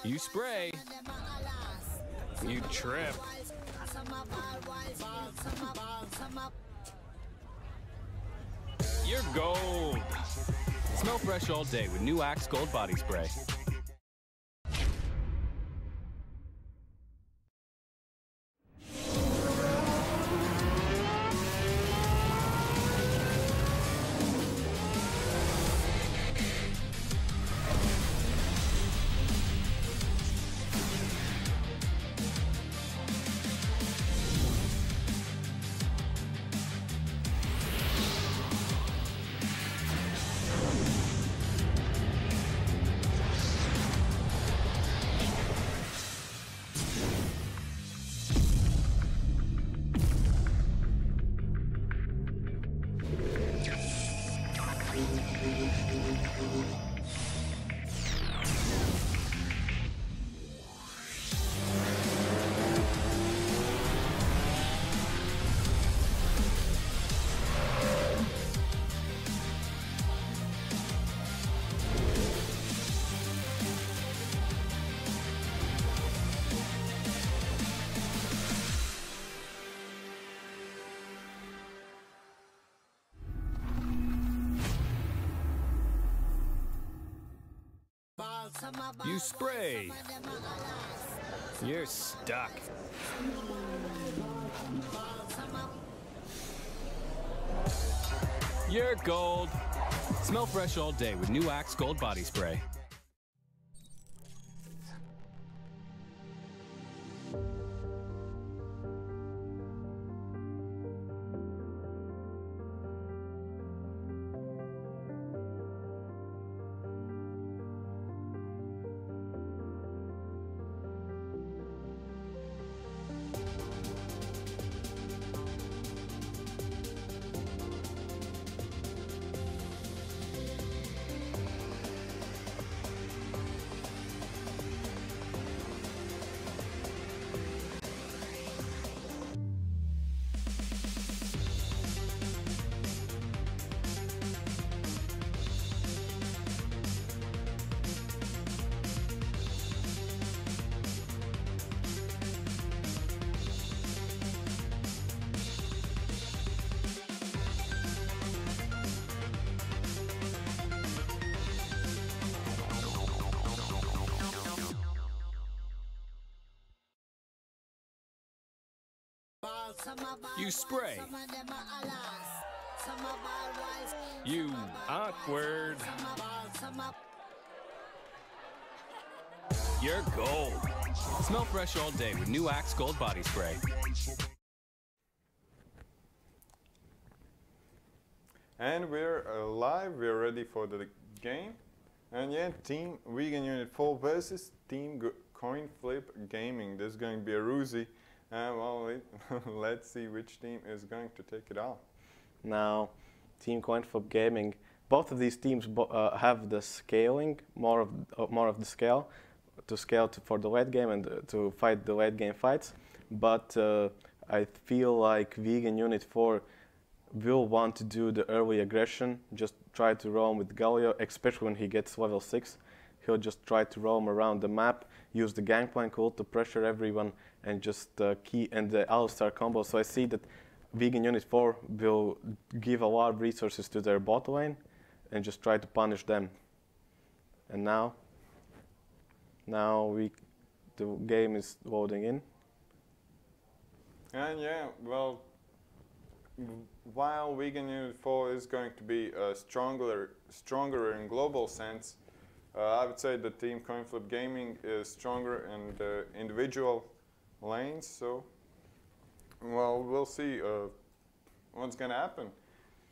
You spray. You trip. You're gold. Smell fresh all day with new Axe Gold Body Spray. You spray. You're stuck. You're gold. Smell fresh all day with new Axe Gold Body Spray. You spray. You awkward. You're gold. Smell fresh all day with new Axe Gold Body Spray. And we're live, we're ready for the game. And yeah, Team Vegan Unit 4 versus Team Coinflip Gaming. This is going to be a roozy. Well, let's see which team is going to take it on. Now, Team Coinflip Gaming, both of these teams have the scaling, more of the scale, to scale for the late game and to fight the late game fights. But I feel like Vegan Unit 4 will want to do the early aggression, just try to roam with Galio, especially when he gets level 6. He'll just try to roam around the map, use the Gangplank ult to pressure everyone, and just key and the Alistar combo. So I see that Vegan Unit 4 will give a lot of resources to their bot lane and just try to punish them. And now the game is loading in. And yeah, well, while Vegan Unit 4 is going to be stronger in global sense, I would say the Team Coinflip Gaming is stronger in the individual lanes. So, well, we'll see what's going to happen.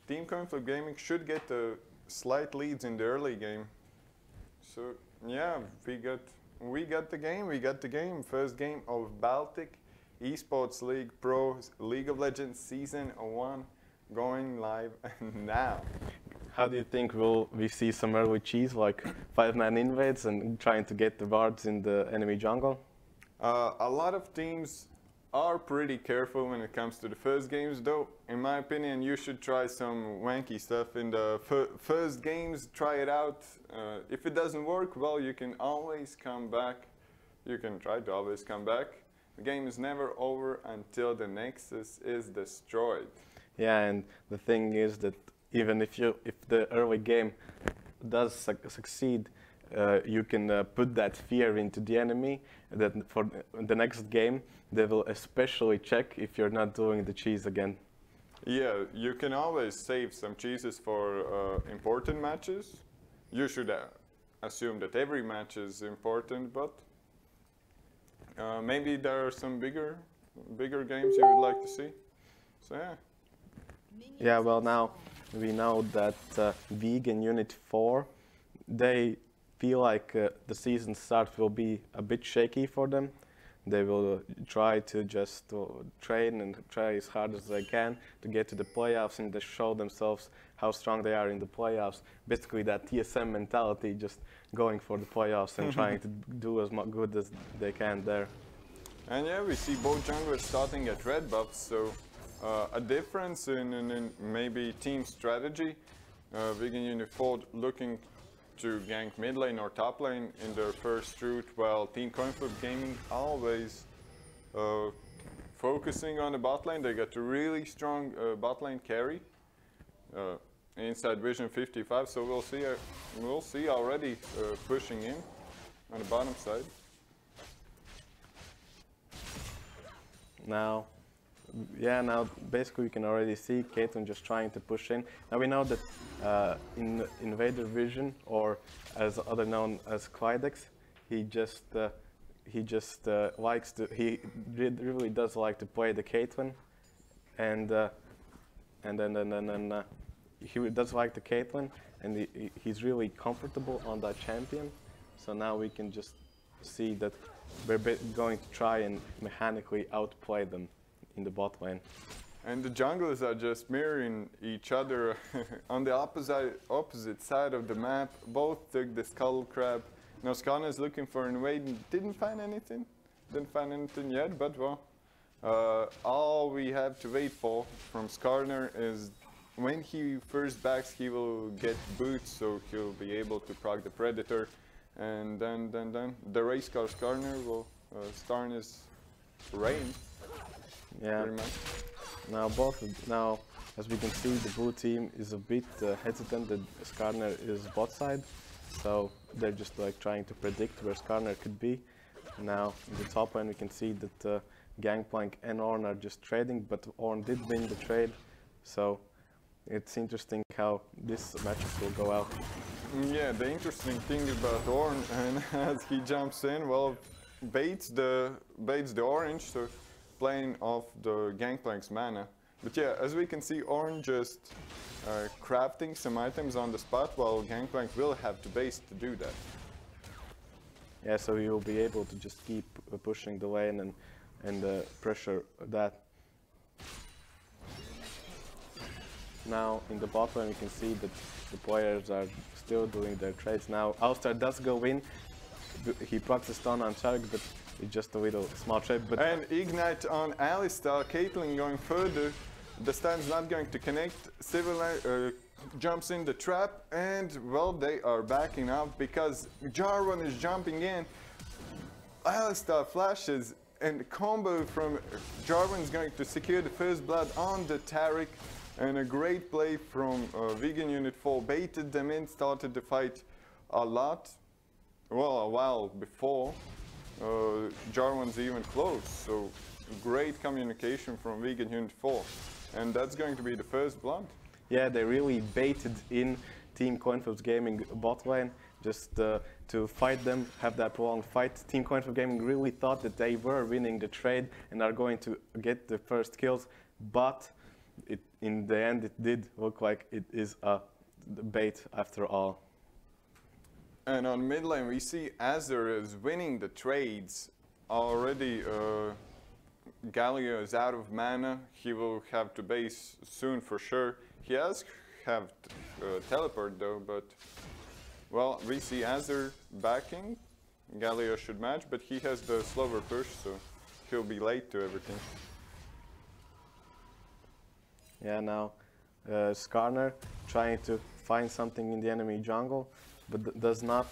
Team Coinflip Gaming should get slight leads in the early game. So, yeah, we got the game. First game of Baltic eSports League Pro League of Legends Season 1 going live now. How do you think will we see some early cheese, like 5-man invades and trying to get the wards in the enemy jungle? A lot of teams are pretty careful when it comes to the first games, though. In my opinion, you should try some wanky stuff in the first games, try it out. If it doesn't work, well, you can always come back. You can try to always come back. The game is never over until the Nexus is destroyed. Yeah, and the thing is that even if the early game does succeed, you can put that fear into the enemy that for the next game they will especially check if you're not doing the cheese again. Yeah, you can always save some cheeses for important matches. You should assume that every match is important, but maybe there are some bigger games you would like to see. So yeah. Yeah, well, now we know that Vegan Unit 4, they feel like the season start will be a bit shaky for them. They will try to just train and try as hard as they can to get to the playoffs and to show themselves how strong they are in the playoffs. Basically, that TSM mentality, just going for the playoffs and trying to do as good as they can there. And yeah, we see both junglers starting at red buffs, so a difference in maybe team strategy. Vegan Unit 4 looking to gank mid lane or top lane in their first route, while Team Coinflip Gaming always focusing on the bot lane. They got a really strong bot lane carry inside Vision 55, so we'll see already pushing in on the bottom side. Now basically we can already see Caitlyn just trying to push in. Now we know that in Invader Vision, or as other known as Clydex, he really does like to play the Caitlyn, and then he does like the Caitlyn, and he's really comfortable on that champion. So now we can just see that we're going to try and mechanically outplay them in the bot lane. And the junglers are just mirroring each other on the opposite side of the map. Both took the Skull Crab. Now Skarner is looking for an invade and didn't find anything yet, but well, all we have to wait for from Skarner is when he first backs, he will get boots, so he'll be able to proc the Predator, and then the race car Skarner will start his reign. Yeah. Pretty much. Now, as we can see, the blue team is a bit hesitant that Skarner is bot side, so they're just like trying to predict where Skarner could be. Now, in the top lane, we can see that Gangplank and Ornn are just trading, but Ornn did win the trade, so it's interesting how this matchup will go out. Yeah, the interesting thing about Ornn, and as he jumps in, well, baits the orange, so playing off the Gangplank's mana. But yeah, as we can see, Ornn just crafting some items on the spot, while Gangplank will have to base to do that. Yeah, so he will be able to just keep pushing the lane and pressure that. Now in the bot lane, you can see that the players are still doing their trades. Now Alistar does go in. He procs a stun on Charg, but it's just a little small trade. But and Ignite on Alistar. Caitlyn going further. The stun's not going to connect. Civil jumps in the trap, and well, they are backing up because Jarvan is jumping in. Alistar flashes, and the combo from Jarvan is going to secure the first blood on the Taric. And a great play from Vegan Unit 4, baited them in, started the fight a while before Jarvan's even close. So great communication from Vegan Unit 4. And that's going to be the first blood. Yeah, they really baited in Team Coinflip Gaming bot lane just to fight them, have that prolonged fight. Team Coinflip Gaming really thought that they were winning the trade and are going to get the first kills, but in the end, it did look like it is a bait after all. And on mid lane, we see Azure is winning the trades. Already, Galio is out of mana. He will have to base soon for sure. He has teleport though, but well, we see Azure backing. Galio should match, but he has the slower push, so he'll be late to everything. Yeah, now Skarner trying to find something in the enemy jungle, but does not,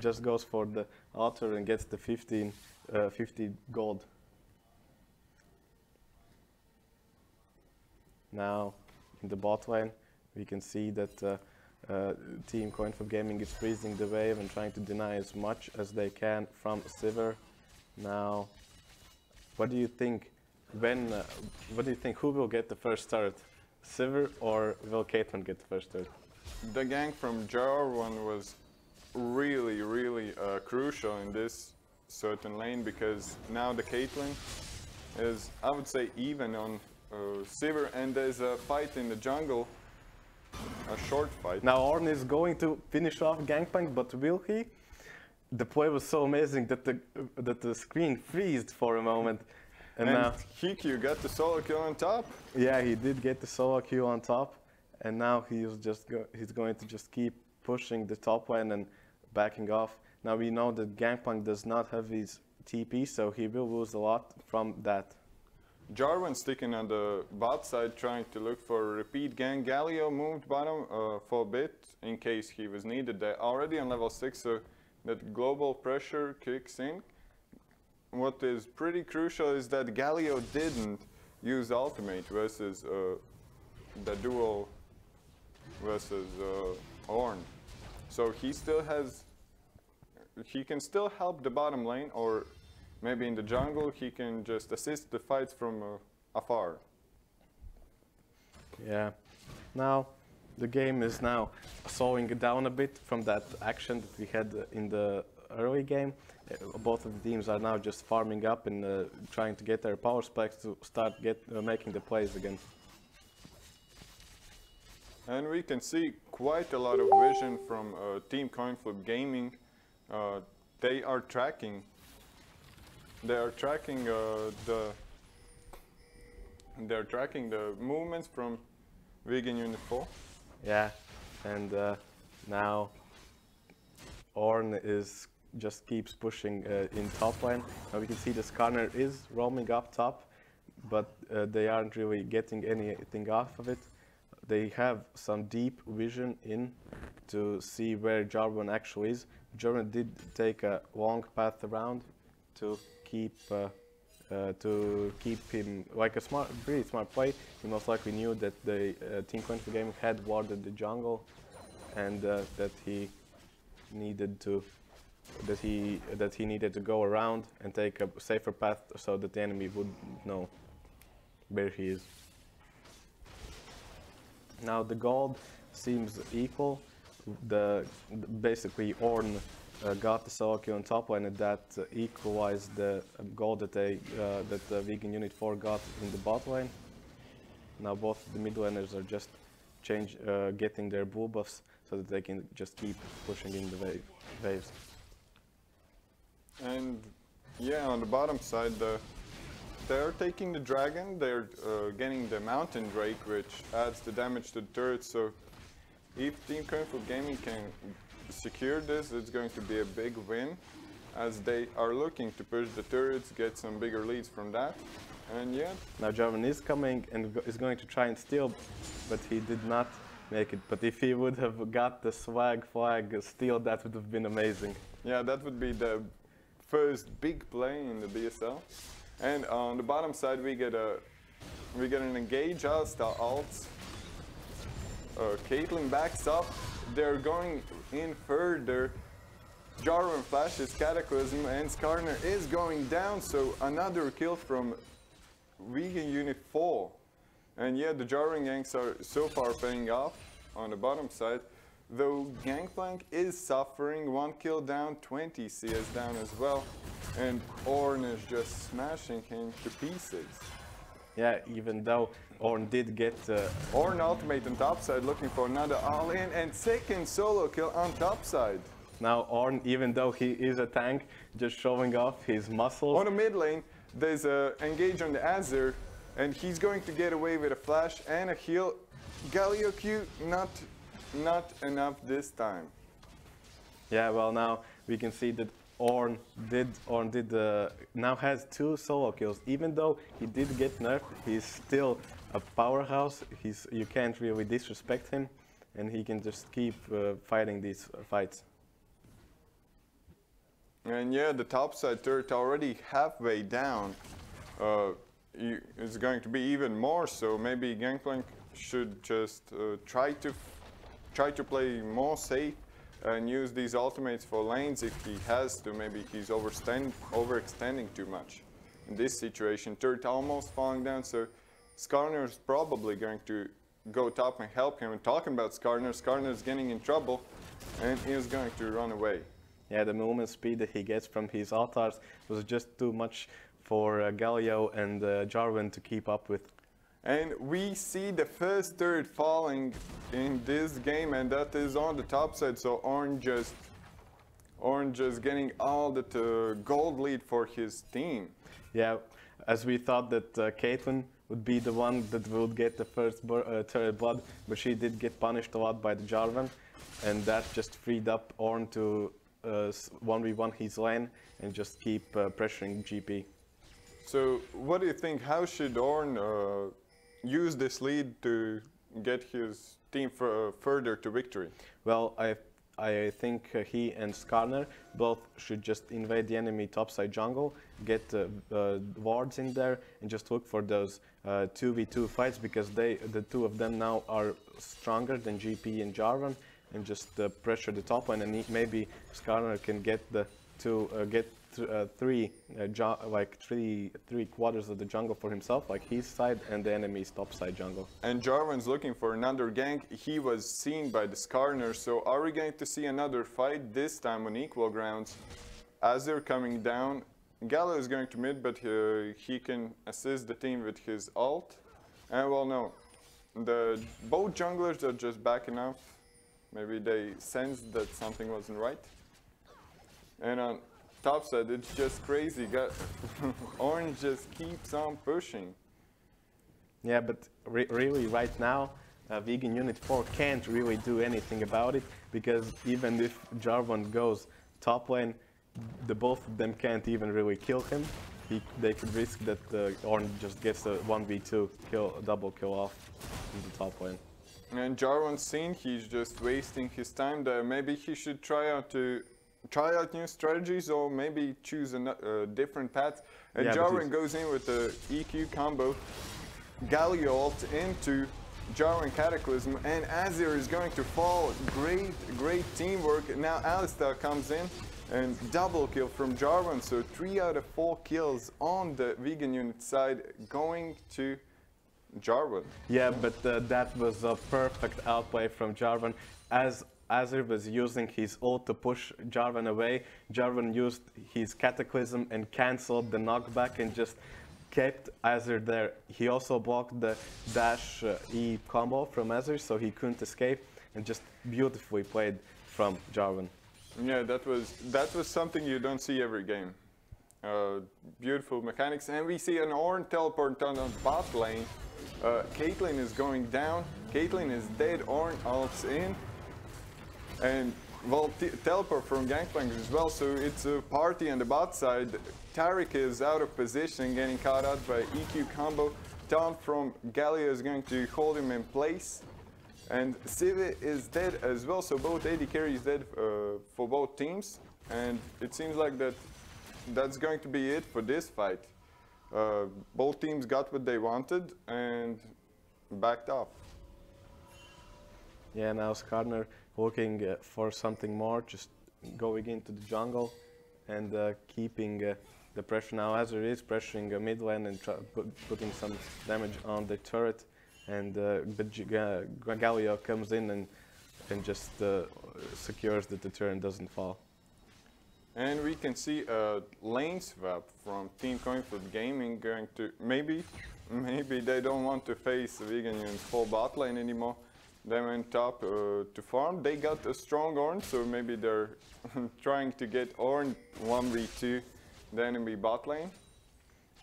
just goes for the altar and gets the 50 gold. Now in the bot lane, We can see that Team Coinflip Gaming is freezing the wave and trying to deny as much as they can from Sivir. Now, what do you think? What do you think? Who will get the first start? Sivir or will Caitlyn get the first start? The gank from Jarvan was really crucial in this certain lane, because now the Caitlyn is, I would say, even on Sivir, and there's a fight in the jungle, a short fight. Now Ornn is going to finish off Gangplank, but will he? The play was so amazing that the screen freezed for a moment, and now Hikyu got the solo kill on top. Yeah, he did get the solo kill on top, and now he's going to just keep pushing the top lane and backing off. Now we know that Gangplank does not have his TP, so he will lose a lot from that. Jarvan sticking on the bot side, trying to look for a repeat gank. Galio moved bottom for a bit in case he was needed. They're already on level 6, so that global pressure kicks in. What is pretty crucial is that Galio didn't use ultimate versus the duel versus Ornn. So he can still help the bottom lane, or maybe in the jungle he can just assist the fights from afar. Yeah. Now the game is now slowing down a bit from that action that we had in the early game. Both of the teams are now just farming up and trying to get their power spikes to start making the plays again. And we can see quite a lot of vision from Team Coinflip Gaming. They are tracking the movements from Vegan Unit 4. Yeah, and now Ornn just keeps pushing in top lane. Now we can see the Skarner is roaming up top, but they aren't really getting anything off of it. They have some deep vision in to see where Jarvan actually is. Jarvan did take a long path around to keep him, like a really smart play. He most likely knew that the Team Coinflip Gaming had warded the jungle, and that he needed to go around and take a safer path so that the enemy would know where he is. Now the gold seems equal. Basically Ornn got the solo kill on top lane, and that equalized the gold that the Vegan Unit 4 got in the bot lane. Now both the mid laners are just getting their blue buffs so that they can just keep pushing in the waves. And yeah, on the bottom side, they're taking the dragon, they're getting the mountain drake, which adds the damage to the turret. So if Team Coinflip Gaming can secure this, it's going to be a big win, as they are looking to push the turrets, get some bigger leads from that. And yeah. Now Jarvan is coming and is going to try and steal, but he did not make it. But if he would have got the swag flag steal, that would have been amazing. Yeah, that would be the first big play in the BSL. And on the bottom side, we get an engage us, the ults. Caitlyn backs up. They're going in further. Jarvan flashes Cataclysm, and Skarner is going down. So another kill from Vegan Unit 4. And yeah, the Jarvan ganks are so far paying off on the bottom side. Though Gangplank is suffering, 1 kill down, 20 CS down as well. And Ornn is just smashing him to pieces. Yeah, even though Ornn did get... Ornn ultimate on top side, looking for another all-in, and second solo kill on top side. Now Ornn, even though he is a tank, just showing off his muscles. On the mid lane, there's a engage on the Azir, and he's going to get away with a flash and a heal. Galio Q, not enough this time. Yeah, well now we can see that Ornn now has 2 solo kills. Even though he did get nerfed, he's still a powerhouse. You can't really disrespect him, and he can just keep fighting these fights. And yeah, the top side turret already halfway down. It's going to be even more, so maybe Gangplank should just try to play more safe and use these ultimates for lanes if he has to. Maybe he's overextending too much. In this situation, Turret almost falling down, so Skarner's probably going to go top and help him. And talking about Skarner's getting in trouble, and he's going to run away. Yeah, the movement speed that he gets from his altars was just too much for Galio and Jarvan to keep up with. And we see the first turret falling in this game, and that is on the top side. So Orange just getting all the gold lead for his team. Yeah, as we thought that Caitlyn would be the one that would get the first turret blood, but she did get punished a lot by the Jarvan, and that just freed up Ornn to 1v1 his lane and just keep pressuring GP. So what do you think? How should Ornn use this lead to get his team further to victory? Well, I think he and Skarner both should just invade the enemy topside jungle, get wards in there, and just look for those 2v2 fights, because the two of them now are stronger than GP and Jarvan, and just pressure the top lane, and maybe Skarner can get three quarters of the jungle for himself, like his side and the enemy's top side jungle. And Jarvan's looking for another gank. He was seen by the Skarner, so are we going to see another fight, this time on equal grounds? As they're coming down, Gallo is going to mid, but he can assist the team with his ult. And well, no, both junglers are just backing off. Maybe they sensed that something wasn't right. And on top side, it's just crazy. Orange just keeps on pushing. Yeah, but really right now, Vegan Unit 4 can't really do anything about it, because even if Jarvan goes top lane, the both of them can't even really kill him. They could risk that Orange just gets a 1v2 kill, double kill off in the top lane. And Jarvan's seen he's just wasting his time there. Maybe he should try out new strategies, or maybe choose a different path. And yeah, Jarvan goes in with the EQ combo, Galio ult into Jarvan Cataclysm, and Azir is going to fall. Great teamwork. Now Alistar comes in and double kill from Jarvan, so 3 out of 4 kills on the Vegan Unit side going to Jarvan. Yeah, but that was a perfect outplay from Jarvan. As Azir was using his ult to push Jarvan away, Jarvan used his Cataclysm and cancelled the knockback and just kept Azir there. He also blocked the dash E combo from Azir, so he couldn't escape, and just beautifully played from Jarvan. Yeah, that was something you don't see every game. Beautiful mechanics, and we see an Ornn teleport on the bot lane. Caitlyn is going down. Caitlyn is dead. Ornn ults in. And well, teleport from Gangplank as well, so it's a party on the bot side. Taric is out of position, getting caught out by EQ combo. Taunt from Galio is going to hold him in place. And Civi is dead as well, so both AD carries dead for both teams. And it seems like that's going to be it for this fight. Both teams got what they wanted and backed off. Yeah, now Skarner looking for something more, just going into the jungle and keeping the pressure. Now Azir is pressuring mid lane and putting some damage on the turret, and but Galio comes in and just secures that the turret doesn't fall. And we can see a lane swap from Team Coinflip Gaming going to maybe they don't want to face Vegan Unit's full bot lane anymore. They went top to farm. They got a strong Ornn, so maybe they're trying to get Ornn 1v2 the enemy bot lane.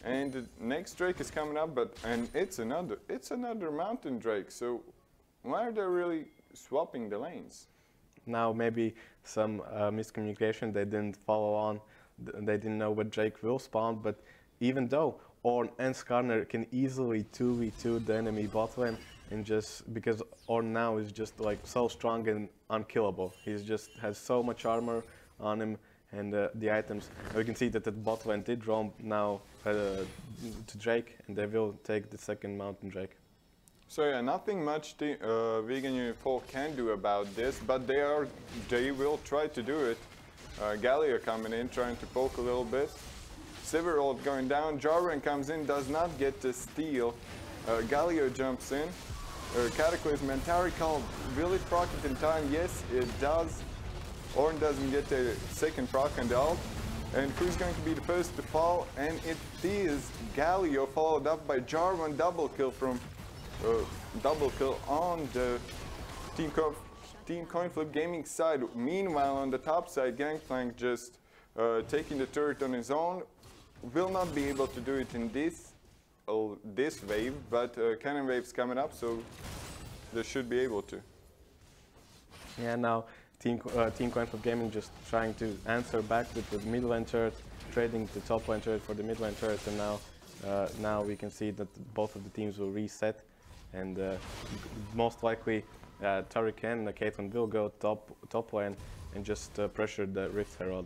And the next Drake is coming up, and it's another Mountain Drake. So why are they really swapping the lanes? Now maybe some miscommunication, they didn't follow on, they didn't know what Drake will spawn, but even though Ornn and Skarner can easily 2v2 the enemy bot lane, and just because Ornn now is just like so strong and unkillable. He's just has so much armor on him, and the items. We can see that the bot lane did roam now to Drake, and they will take the second Mountain Drake. So yeah, nothing much Vegan Unit 4 can do about this, but they will try to do it. Galio coming in, trying to poke a little bit. Siverold going down, Jarvan comes in, does not get the steal. Galio jumps in. Cataclysm and Tari called, will it proc it in time? Yes, it does. Ornn doesn't get the second proc on the ult. And who's going to be the first to fall? And it is Galio, followed up by Jarvan, double kill on the Team Coinflip Gaming side. Meanwhile, on the top side, Gangplank just taking the turret on his own. Will not be able to do it in this wave, but cannon wave's coming up, so they should be able to. Yeah, now Team Coinflip Gaming just trying to answer back with the mid lane turret, trading the top lane turret for the mid lane turret, and now we can see that both of the teams will reset, and most likely Tariq and Caitlyn will go top lane and just pressure the Rift Herald.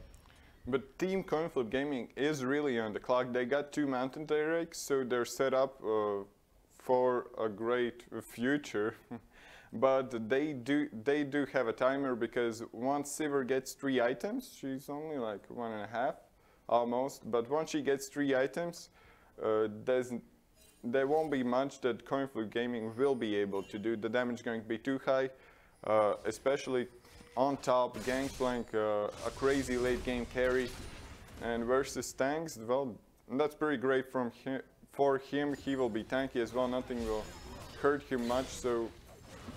But Team Coinflip Gaming is really on the clock. They got 2 Mountain Rakes, so they're set up for a great future. But they do have a timer, because once Sivir gets 3 items, she's only like 1.5 almost, but once she gets 3 items, there won't be much that Coinflip Gaming will be able to do. The damage is going to be too high, especially on top, Gangplank, a crazy late game carry, and versus tanks, well, that's pretty great for him. He will be tanky as well, nothing will hurt him much, so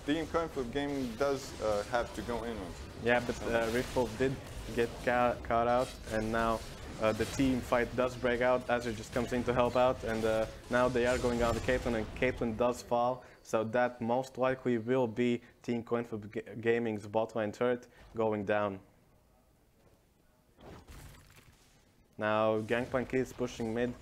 Team Coinflip Gaming does have to go in on. Yeah, but Riftwolf did get caught out, and now the team fight does break out. Azure just comes in to help out, and now they are going out to Caitlyn, and Caitlyn does fall, so that most likely will be Team Coinflip Gaming's bot lane turret going down. Now Gangplank is pushing mid,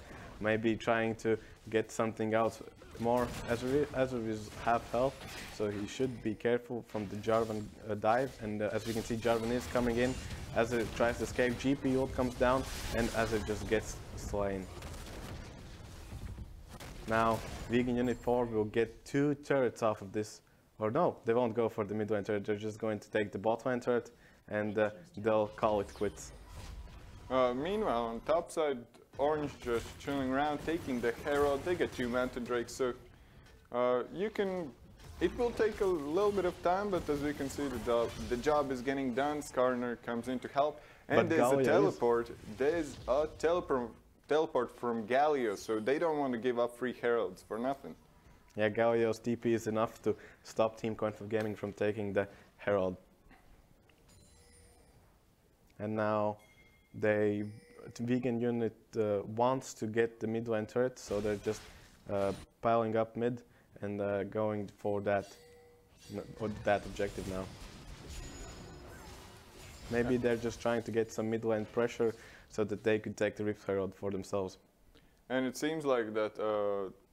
maybe trying to get something out more. Azure is half health, so he should be careful from the Jarvan dive, and as we can see, Jarvan is coming in. Azure tries to escape, GP ult comes down, and Azure just gets slain. Now Vegan Unit 4 will get 2 turrets off of this, or no, they won't go for the mid lane turret, they're just going to take the bot lane turret, and they'll call it quits. Meanwhile, on top side, Orange just chilling around, taking the Herald. They get 2 Mountain Drakes, so it will take a little bit of time, but as we can see, the job is getting done. Skarner comes in to help, and there's a teleport. There's a teleport from Galio, so they don't want to give up free Heralds for nothing. Yeah, Galio's TP is enough to stop Team Coinflip Gaming from taking the Herald. And now Vegan Unit wants to get the mid lane turret, so they're just piling up mid and going for that objective now. Maybe they're just trying to get some mid lane pressure so that they could take the Rift Herald for themselves. And it seems like that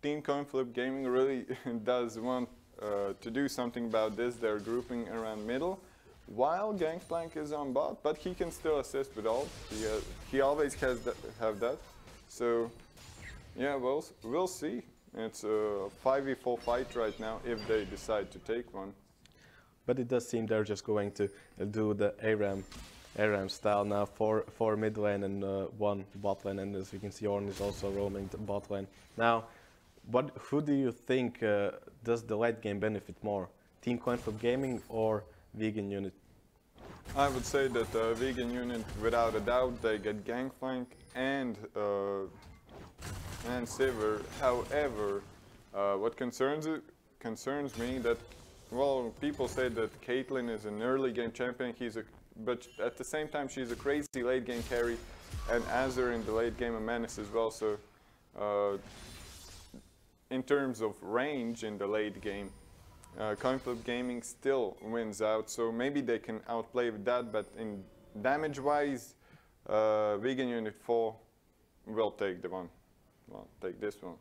Team Coinflip Gaming really does want to do something about this. They're grouping around middle, while Gangplank is on bot, but he can still assist with ult. He always have that. So yeah, we'll see. It's a 5v4 fight right now if they decide to take one. But it does seem they're just going to do the ARAM style now, 4 mid lane and 1 bot lane, and as we can see, Ornn is also roaming the bot lane. Now, who do you think does the late game benefit more? Team Coinflip Gaming or Vegan Unit? I would say that Vegan Unit, without a doubt, they get Gangplank and Sivir. However, what concerns me that, well, people say that Caitlyn is an early game champion. But at the same time, she's a crazy late game carry, and Azure in the late game a menace as well. So, in terms of range in the late game, Coinflip Gaming still wins out. So maybe they can outplay with that. But in damage-wise, Vegan Unit 4 will take the one. Well, take this one.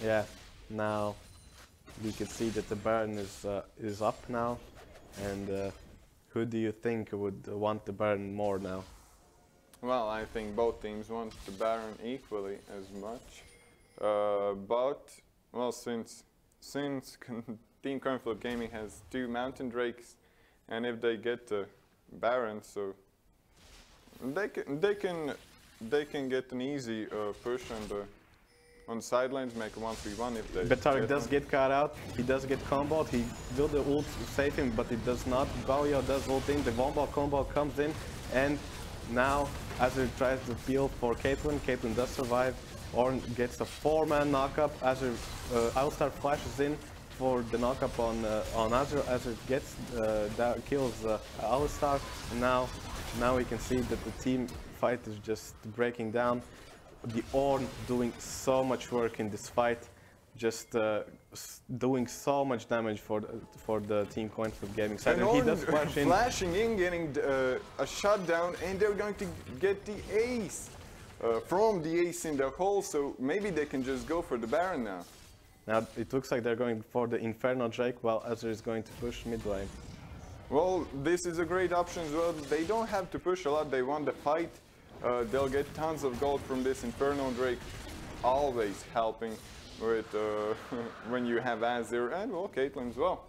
Yeah. Now we can see that the Baron is up now, and who do you think would want the Baron more now? Well, I think both teams want the Baron equally as much. But, well, since since Team Coinflip Gaming has 2 Mountain Drakes, and if they get Baron, so they can get an easy push on the sidelines, make a 1v1 if they. But Tarik does get caught out. He does get comboed. He will the ult save him, but it does not. Galio does ult in. The one-ball combo comes in, and now Azir tries to peel for Caitlyn. Caitlyn does survive. Ornn gets a 4-man knockup. Azir Alistar flashes in for the knockup on Azir. Azir gets kills Alistar, and now we can see that the team fight is just breaking down. The Ornn doing so much work in this fight, just doing so much damage for the Team Coinflip Gaming side. And he does flash in. Flashing in, getting a shutdown, and they're going to get the ace from the ace in the hole, so maybe they can just go for the Baron now. Now it looks like they're going for the Inferno Drake, while Azir is going to push mid lane. Well, this is a great option as well. They don't have to push a lot, they want the fight. They'll get tons of gold from this Inferno Drake, always helping with when you have Azir and, well, Caitlyn as well.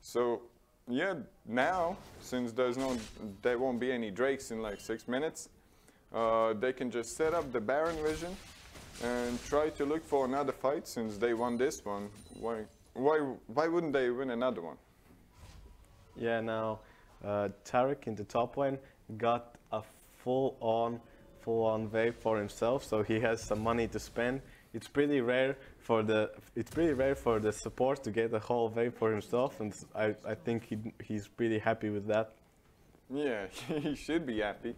So, yeah, now, since there won't be any Drakes in like 6 minutes, they can just set up the Baron vision and try to look for another fight. Since they won this one, why wouldn't they win another one? Yeah, now Tarik in the top lane got a full-on wave for himself, so he has some money to spend. It's pretty rare for the support to get a whole wave for himself, and I think he's pretty happy with that. Yeah, he should be happy.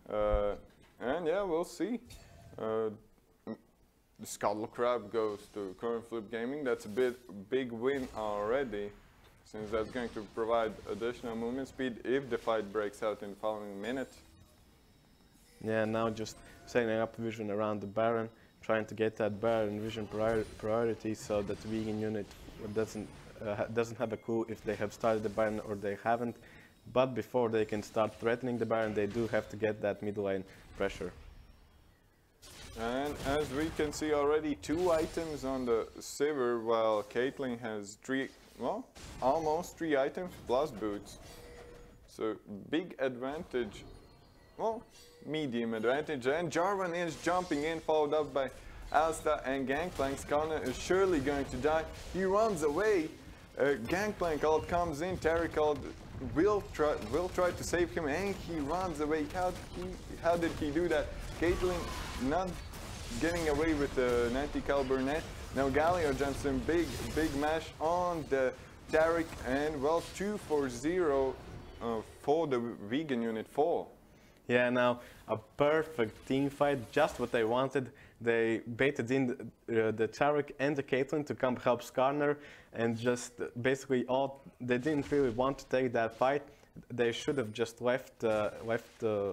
And yeah, we'll see. The Scuttle Crab goes to Coinflip Gaming. That's a big win already, since that's going to provide additional movement speed if the fight breaks out in the following minute. Yeah, now just setting up vision around the Baron, trying to get that Baron vision priority so that the vegan unit doesn't have a clue if they have started the Baron or they haven't. But before they can start threatening the Baron, they do have to get that mid lane pressure. And as we can see already, 2 items on the Sivir, while Caitlyn has almost 3 items plus boots. So big advantage, well, medium advantage. And Jarvan is jumping in, followed up by Alistar and Gangplank. Skarner is surely going to die. He runs away. Gangplank ult comes in. Tarik ult will try to save him, and he runs away. How did he do that? Caitlyn not getting away with the 90 caliber net. Now Galio jumps in, big mash on the Tarik, and well, 2 for 0 for the vegan unit 4. Yeah, now a perfect team fight, just what they wanted. They baited in the Tarik and the Caitlyn to come help Skarner, and just basically they didn't really want to take that fight. They should have just left Skarner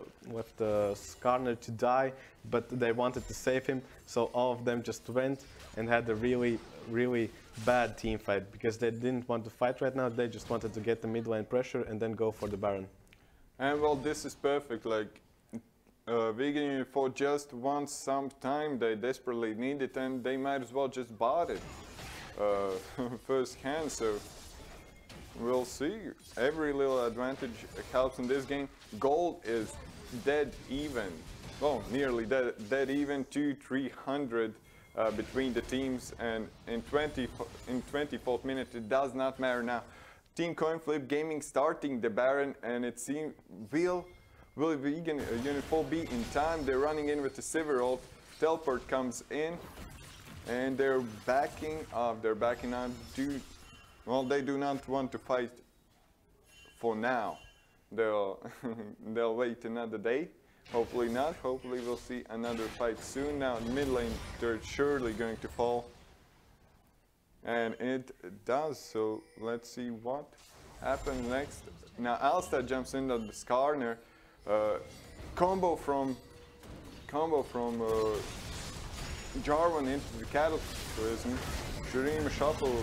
to die, but they wanted to save him, so all of them just went and had a really bad team fight, because they didn't want to fight right now. They just wanted to get the mid lane pressure and then go for the Baron. And well, this is perfect. Like vegan unit 4 just wants some time. They desperately need it, and they might as well just bought it first hand. So we'll see. Every little advantage helps in this game. Gold is dead even. Well, nearly dead even, 200-300 between the teams, and in 24th minute it does not matter now. Team Coinflip Gaming starting the Baron, and it seems will vegan unit 4 be in time? They're running in with the Sivir ult. Teleport comes in, and they're backing up. They're backing out. Well, they do not want to fight for now. They'll wait another day. Hopefully not. Hopefully we'll see another fight soon. Now mid lane, they're surely going to fall. And it does, so let's see what happens next. Now Alistar jumps in on the Skarner. Combo from Jarvan into the Cataclysm. Shurima Shuffle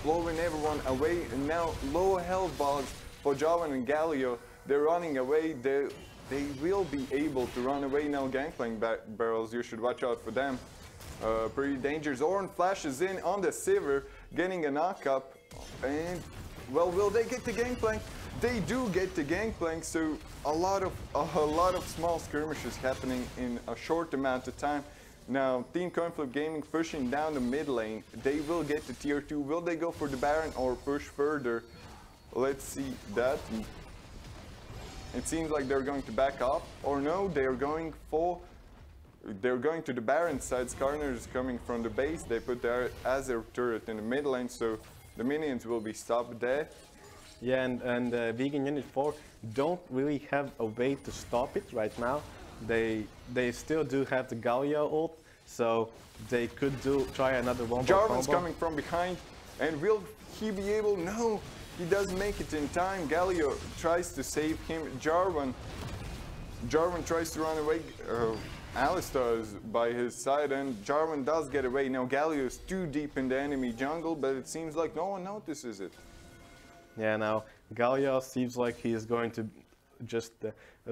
blowing everyone away, and now low health bars for Jarvan and Galio. They're running away. They will be able to run away now. Gangplank barrels, you should watch out for them. Pretty dangerous. Ornn flashes in on the Sivir. getting a knock-up. And, well, will they get the gangplank? They do get the gangplank, so a lot of small skirmishes happening in a short amount of time. Now, Team Coinflip Gaming pushing down the mid lane. They will get to tier 2. Will they go for the Baron or push further? Let's see that. It seems like they're going to back up, or no, they're going to the Baron side. Skarner is coming from the base. They put their Azure turret in the mid lane, so the minions will be stopped there. Yeah, and Vegan Unit 4 don't really have a way to stop it right now. They still do have the Galio ult, so they could try another one. Jarvan's coming from behind, and will he be able? No, he doesn't make it in time. Galio tries to save him. Jarvan tries to run away. Alistar is by his side, and Jarvan does get away. Now Galio is too deep in the enemy jungle, but it seems like no one notices it. Yeah, now Galio seems like he is going to just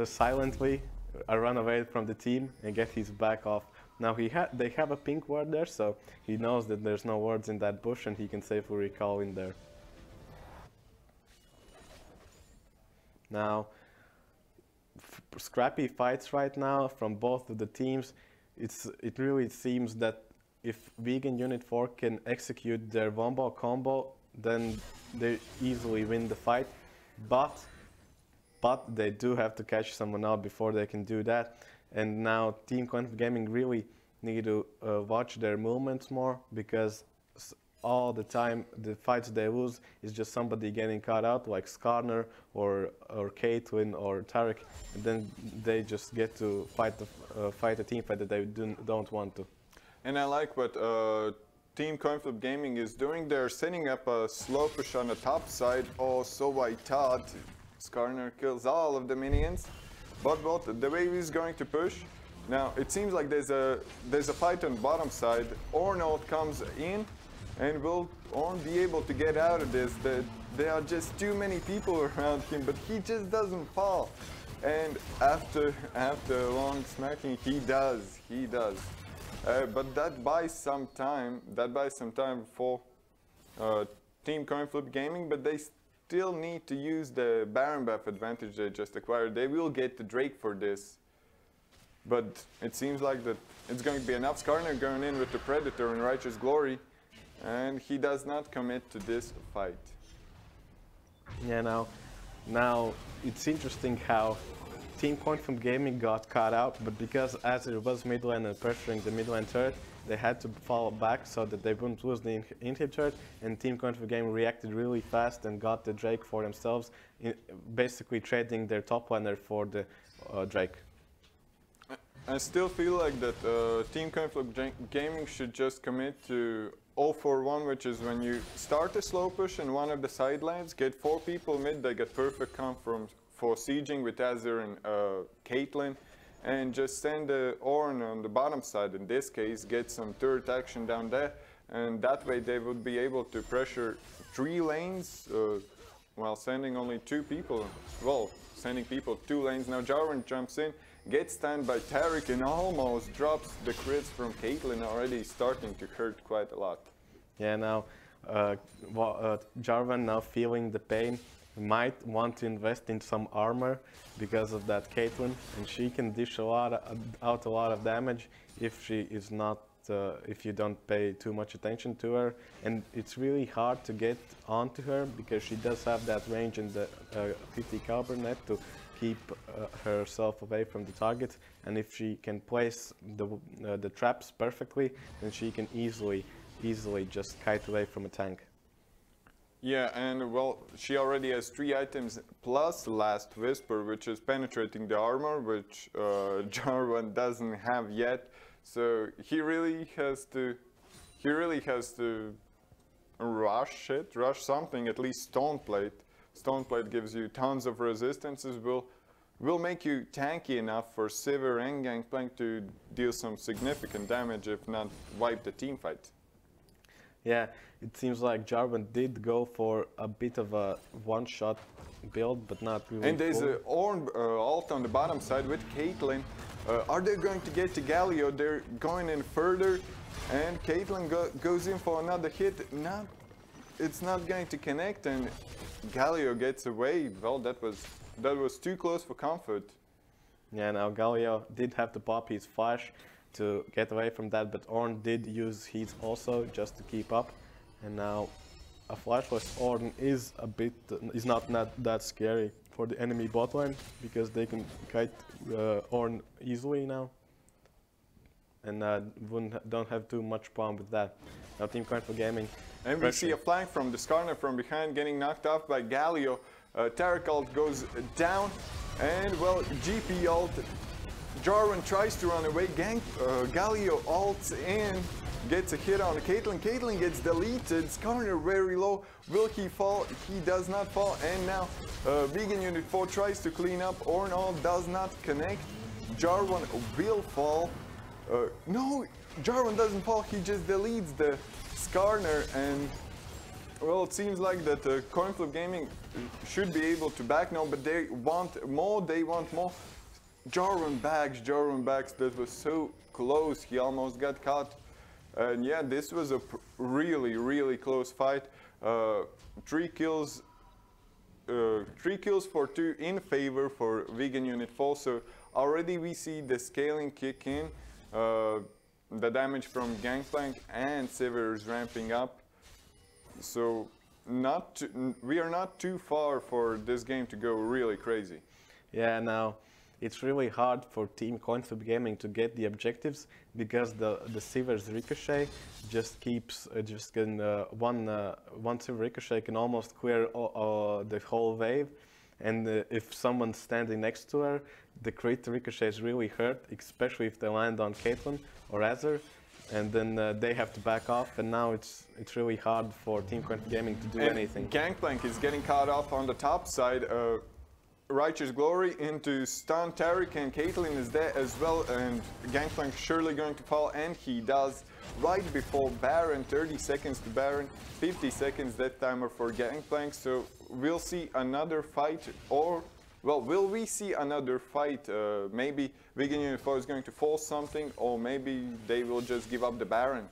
silently run away from the team and get his back off. Now they have a pink ward there, so he knows that there's no wards in that bush and he can safely recall in there. Now, scrappy fights right now from both of the teams. It really seems that if Vegan Unit 4 can execute their wombo combo, then they easily win the fight. But they do have to catch someone out before they can do that. And now Team Coinflip Gaming really need to watch their movements more, because all the time the fights they lose is just somebody getting caught out, like Skarner or Caitlyn or Tarek, and then they just get to fight a team fight that they don't want to. And I like what Team Coinflip Gaming is doing. They're setting up a slow push on the top side. Oh, so I thought. Skarner kills all of the minions, but the wave is going to push. Now it seems like there's a fight on the bottom side. Ornold comes in, and will Orn be able to get out of this? There are just too many people around him, but he just doesn't fall. And after long smacking, he does. But that buys some time. For Team Coinflip Gaming, but they still need to use the Baron buff advantage they just acquired. They will get the Drake for this, but it seems like that it's going to be enough. Skarner going in with the Predator and Righteous Glory, and he does not commit to this fight. Yeah, now it's interesting how Team Coinflip Gaming got caught out, but because Azir was mid lane and pressuring the mid lane turret, they had to fall back so that they wouldn't lose the inhib turret, and Team Coinflip Gaming reacted really fast and got the Drake for themselves, basically trading their top laner for the Drake. I still feel like that Team Coinflip Gaming should just commit to 0-4-1, which is when you start a slow push in one of the side lanes, get 4 people mid, they get perfect comp for sieging with Azir and Caitlyn, and just send the Ornn on the bottom side, in this case, get some turret action down there, and that way they would be able to pressure 3 lanes while sending only 2 people. Well, sending people 2 lanes. Now Jarvan jumps in, gets stunned by Tarek, and almost drops the crits from Caitlyn, already starting to hurt quite a lot. Yeah, now Jarvan, now feeling the pain, might want to invest in some armor because of that Caitlyn, and she can dish out a lot of damage if she is not, if you don't pay too much attention to her. And it's really hard to get onto her because she does have that range in the 50 caliber net to keep herself away from the target. And if she can place the traps perfectly, then she can easily just kite away from a tank. Yeah, and well, she already has 3 items plus Last Whisper, which is penetrating the armor, which Jarvan doesn't have yet. So he really has to rush something, at least Stoneplate. Stoneplate gives you tons of resistances, will make you tanky enough for Sivir and Gangplank to deal some significant damage, if not wipe the team fight. Yeah, it seems like Jarvan did go for a bit of a one-shot build, but not really. And there's an Ornn ult on the bottom side with Caitlyn. Are they going to get to Galio? They're going in further, and Caitlyn goes in for another hit. it's not going to connect, and Galio gets away. Well, that was too close for comfort. Yeah, now Galio did have to pop his flash to get away from that, but Ornn did use his also just to keep up. And now a flashless Ornn is not that scary for the enemy bot lane, because they can kite Ornn easily now. And don't have too much problem with that. Now Team Coinflip Gaming. And we see a flank from the Skarner from behind, getting knocked off by Galio. Taric ult goes down, and well, GP ult. Jarvan tries to run away. Galio ults in, gets a hit on Caitlyn. Caitlyn gets deleted. Skarner very low. Will he fall? He does not fall. And now Vegan Unit 4 tries to clean up. Ornn ult does not connect. Jarvan will fall. No, Jarvan doesn't fall. He just deletes the Skarner, and well, it seems like that Coinflip Gaming should be able to back now, but they want more. They want more. Jarvan backs. That was so close. He almost got caught. And yeah, this was a really close fight. 3 kills for 2 in favor for Vegan Unit 4. So already we see the scaling kick in. The damage from Gangplank and Sivir is ramping up. So we are not too far for this game to go really crazy. Yeah, now it's really hard for Team Coinflip Gaming to get the objectives, because the Sivir's ricochet just keeps one Sivir ricochet can almost clear the whole wave, and if someone's standing next to her, the crit ricochets really hurt, especially if they land on Caitlyn or Azir, and then they have to back off, and now it's really hard for Team Coinflip Gaming to do anything. Gangplank is getting caught off on the top side. Righteous Glory into stun Taric, and Caitlyn is there as well, and Gangplank surely going to fall, and he does right before Baron. 30 seconds to Baron, 50 seconds death timer for Gangplank. So we'll see another fight, or well, will we see another fight? Maybe Vegan Unit 4 is going to force something, or maybe they will just give up the Baron.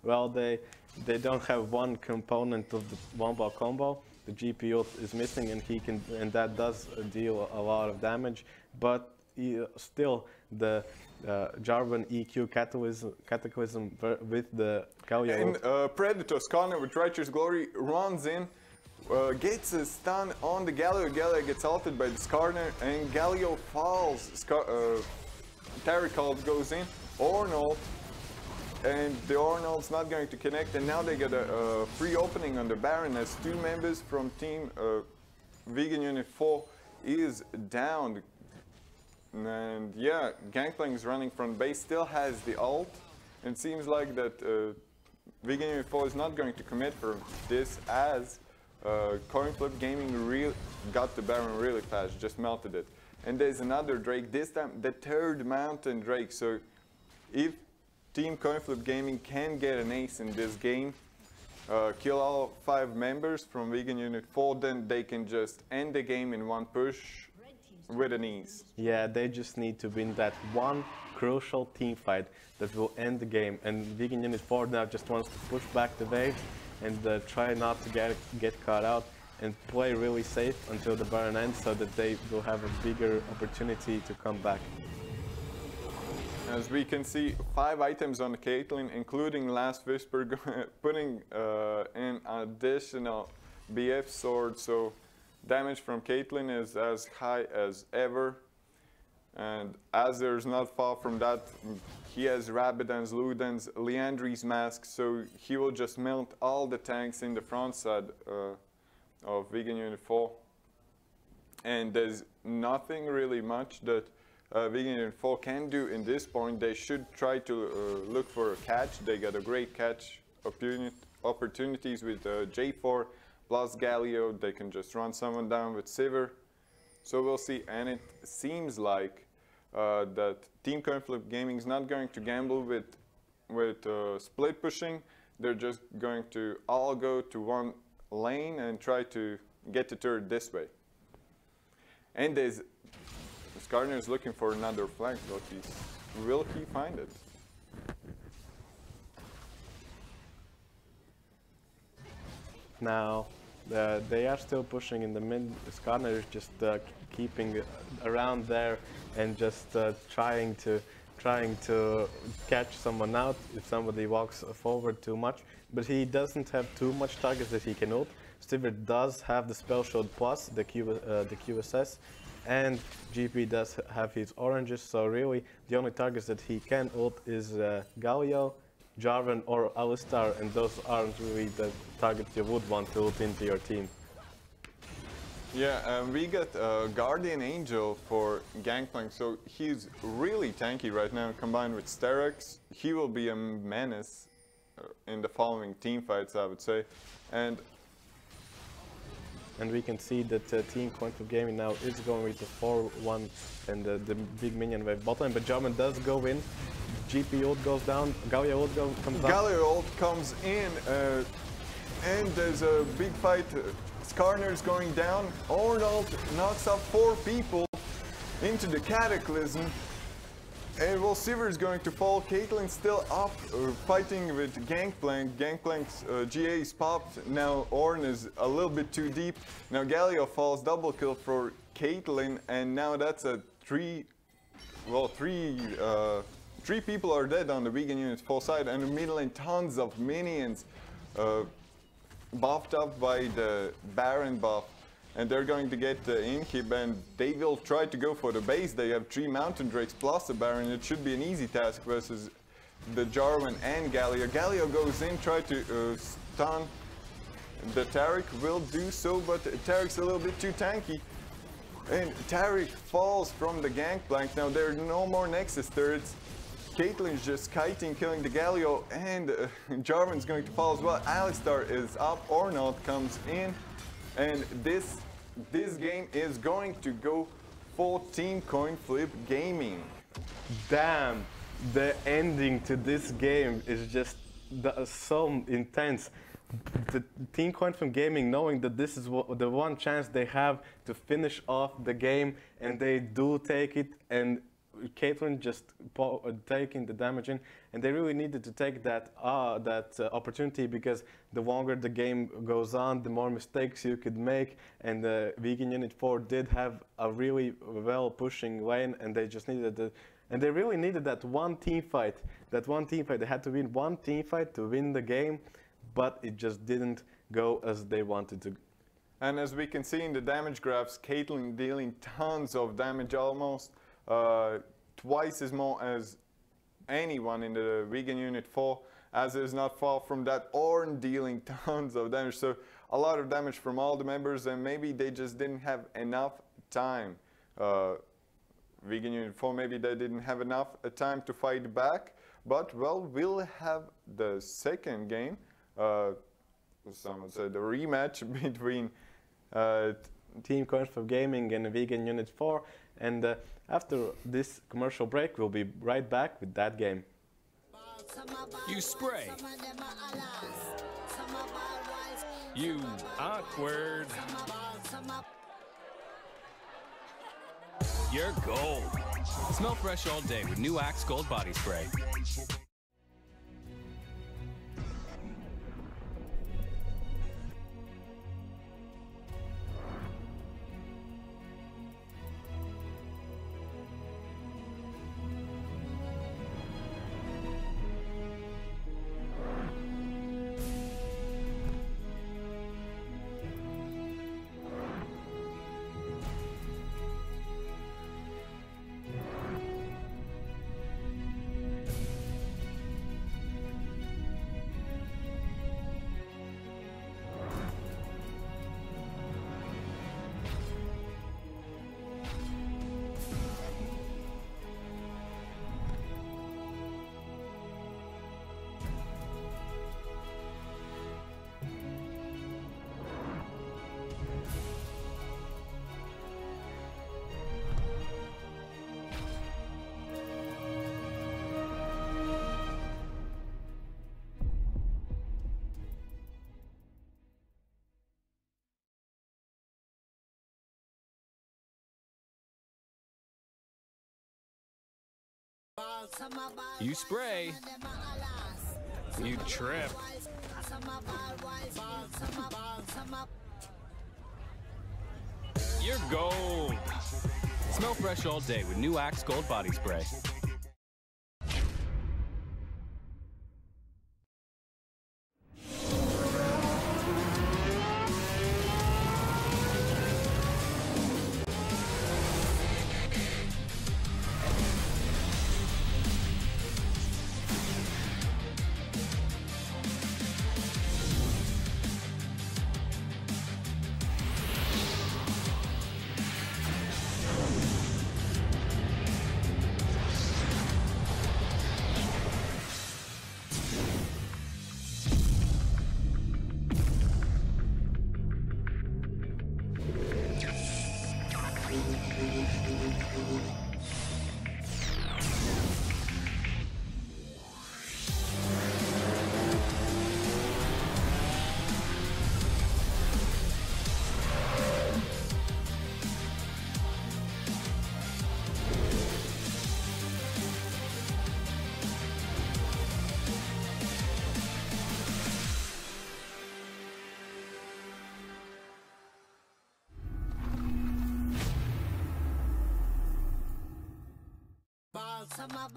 Well, they don't have one component of the one-ball combo. The GPU is missing, and that does deal a lot of damage. But still, the Jarvan EQ Cataclysm with the Galio. And Predator Skarner with Righteous Glory runs in, gets a stun on the Galio. Galio gets ulted by the Skarner, and Galio falls. Taric ult goes in, Ornn ult, and the Ornn ult's not going to connect, and now they get a free opening on the Baron as 2 members from Team Vegan Unit 4 is down. And yeah, Gangplank is running from base, still has the ult, and it seems like that Vegan Unit 4 is not going to commit for this, as Coinflip Gaming really got the Baron really fast, just melted it. And there's another Drake, this time the 3rd Mountain Drake. So if Team Coinflip Gaming can get an ace in this game, kill all 5 members from Vegan Unit 4, then they can just end the game in one push with an ease. Yeah, they just need to win that one crucial team fight that will end the game. And Vegan Unit 4 now just wants to push back the wave and try not to get caught out, and play really safe until the Baron ends, so that they will have a bigger opportunity to come back. As we can see, 5 items on Caitlyn, including Last Whisper, putting in additional BF sword, so damage from Caitlyn is as high as ever. And Azir's not far from that. He has Rabadon's, Luden's, Liandry's mask, so he will just melt all the tanks in the front side of Vegan Unit 4. And there's nothing really much that Vegan Unit 4 can do in this point. They should try to look for a catch. They got a great catch opportunities with J4 plus Galio. They can just run someone down with Sivir. So we'll see, and it seems like that Team Coinflip Gaming is not going to gamble with split pushing. They're just going to all go to one lane and try to get the turret this way. And Skarner is looking for another flank, will he find it? Now, they are still pushing in the mid. Skarner is just keeping around there and just trying to catch someone out if somebody walks forward too much. But he doesn't have too much targets that he can ult. Stiver does have the Spell Shield plus the QSS, and GP does have his oranges. So really, the only targets that he can ult is Galio, Jarvan, or Alistar, and those aren't really the targets you would want to ult into your team. Yeah, we got Guardian Angel for Gangplank, so he's really tanky right now. Combined with Sterex, he will be a menace in the following team fights, I would say. And we can see that Team Coinflip Gaming now is going with the 4-1 and the big minion wave bot lane, but Jarvan does go in. GP ult goes down, Galio ult comes down. Galio ult comes in, and there's a big fight. Skarner's going down. Ornald knocks up 4 people into the Cataclysm. And well, Sivir's going to fall. Caitlyn's still up, fighting with Gangplank. Gangplank's GA is popped. Now Ornn is a little bit too deep. Now Galio falls, double kill for Caitlyn, and now that's a 3 people are dead on the vegan unit's full side, and in the middle lane tons of minions buffed up by the Baron buff. And they're going to get the inhib, and they will try to go for the base. They have 3 Mountain Drakes plus a Baron. It should be an easy task versus the Jarvan and Galio. Galio goes in, try to stun. The Taric will do so, but Taric's a little bit too tanky. And Taric falls from the Gangplank. Now there are no more Nexus turrets. Caitlyn's just kiting, killing the Galio, and Jarvan's going to fall as well. Alistar is up, Ornald comes in. And this game is going to go for Team Coinflip Gaming. Damn, the ending to this game is just so intense. The Team Coinflip Gaming, knowing that this is the one chance they have to finish off the game, and they do take it, and Caitlyn just taking the damage in, and they really needed to take that opportunity, because the longer the game goes on, the more mistakes you could make. And the Vegan Unit 4 did have a really well pushing lane, and they just needed and they really needed that one team fight. That one team fight. They had to win one team fight to win the game, but it just didn't go as they wanted to. And as we can see in the damage graphs, Caitlyn dealing tons of damage, almost twice as more as anyone in the Vegan Unit 4, as is not far from that. Ornn dealing tons of damage, so a lot of damage from all the members, and maybe they just didn't have enough time. Vegan Unit 4, maybe they didn't have enough time to fight back, but well, we'll have the second game, some would say the rematch between Team Coinflip Gaming and Vegan Unit 4, and after this commercial break, we'll be right back with that game. You spray. You awkward. You're gold. Smell fresh all day with new Axe Gold Body Spray. You spray. You trip. You're gold. Smell fresh all day with new Axe Gold Body Spray.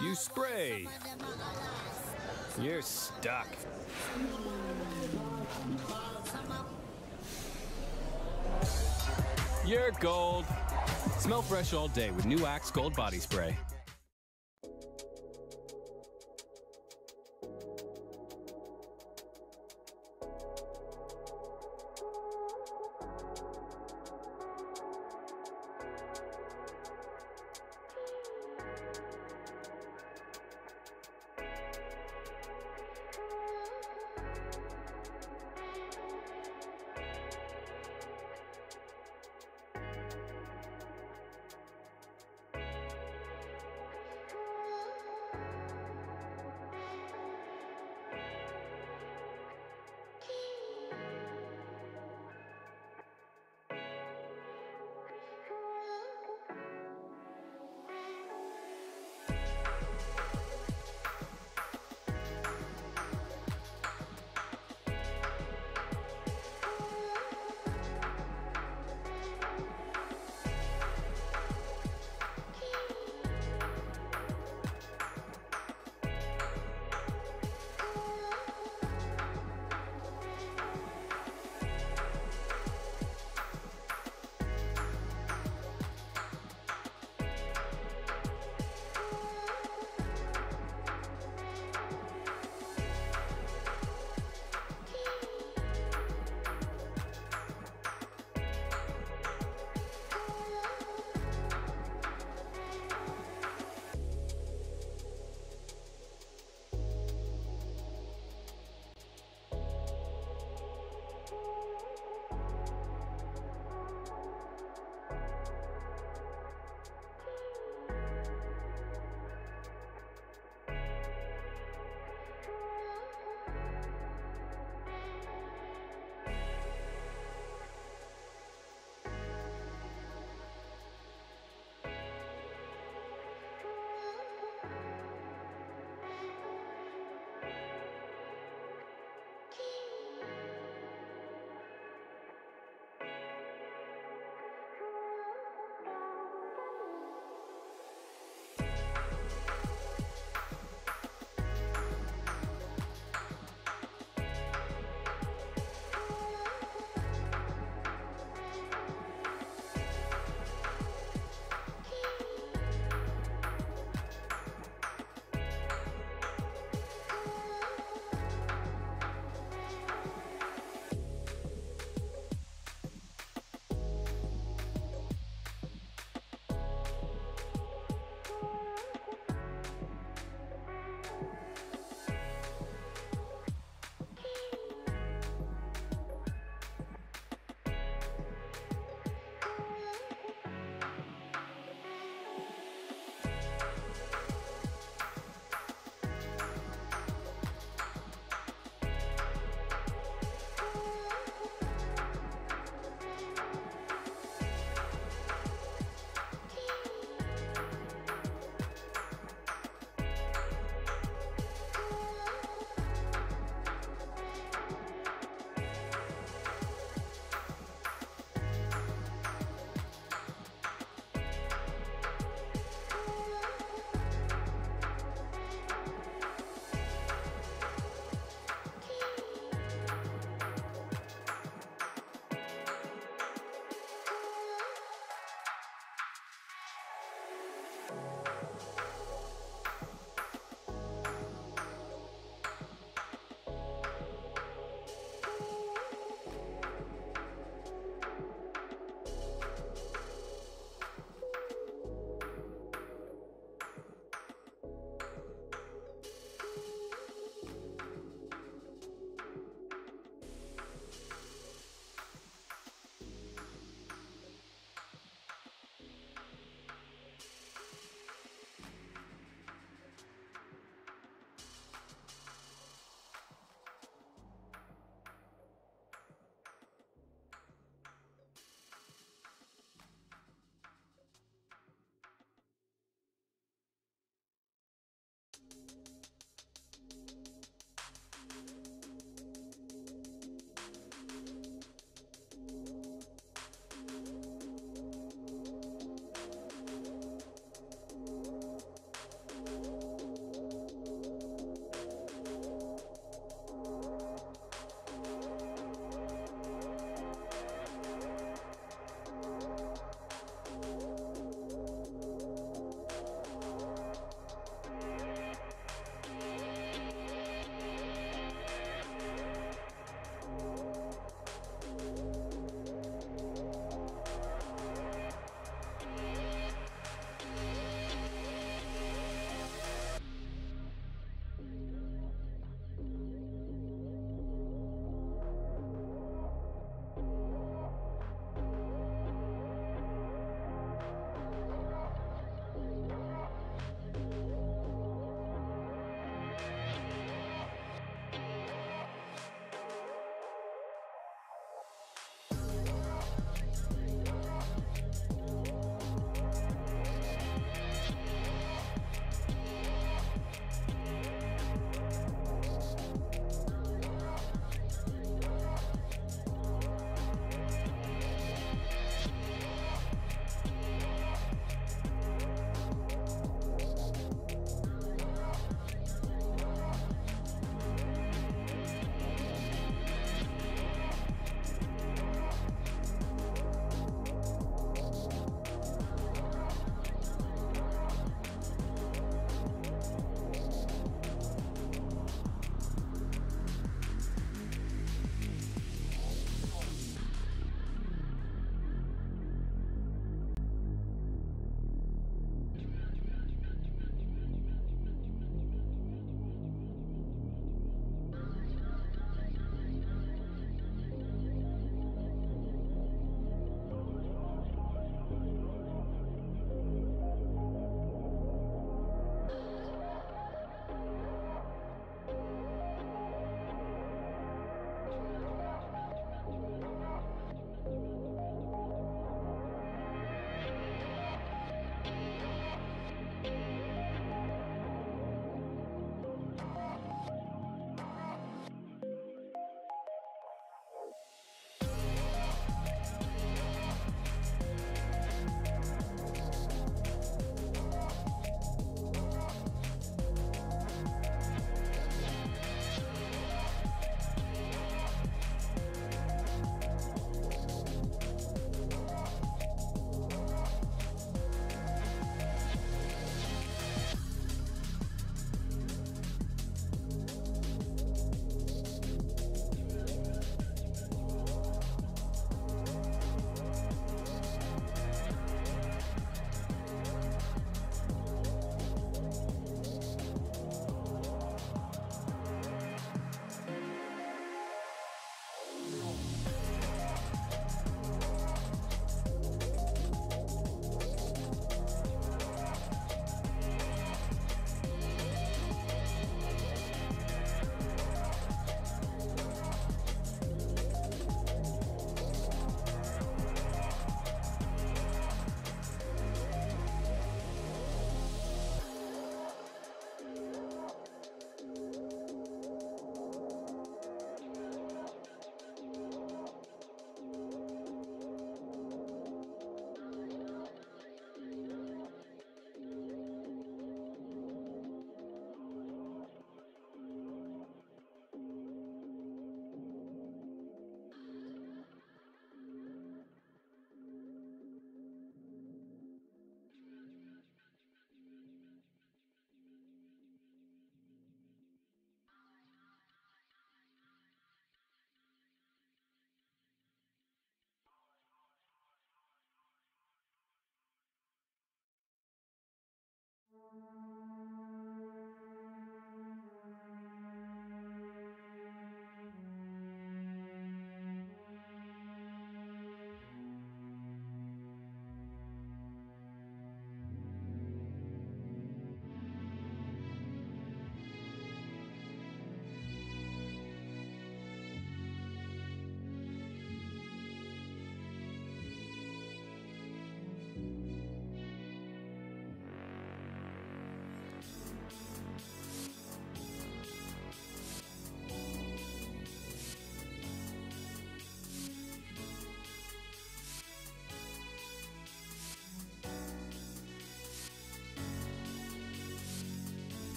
You spray. You're stuck. You're gold. Smell fresh all day with new Axe Gold Body Spray.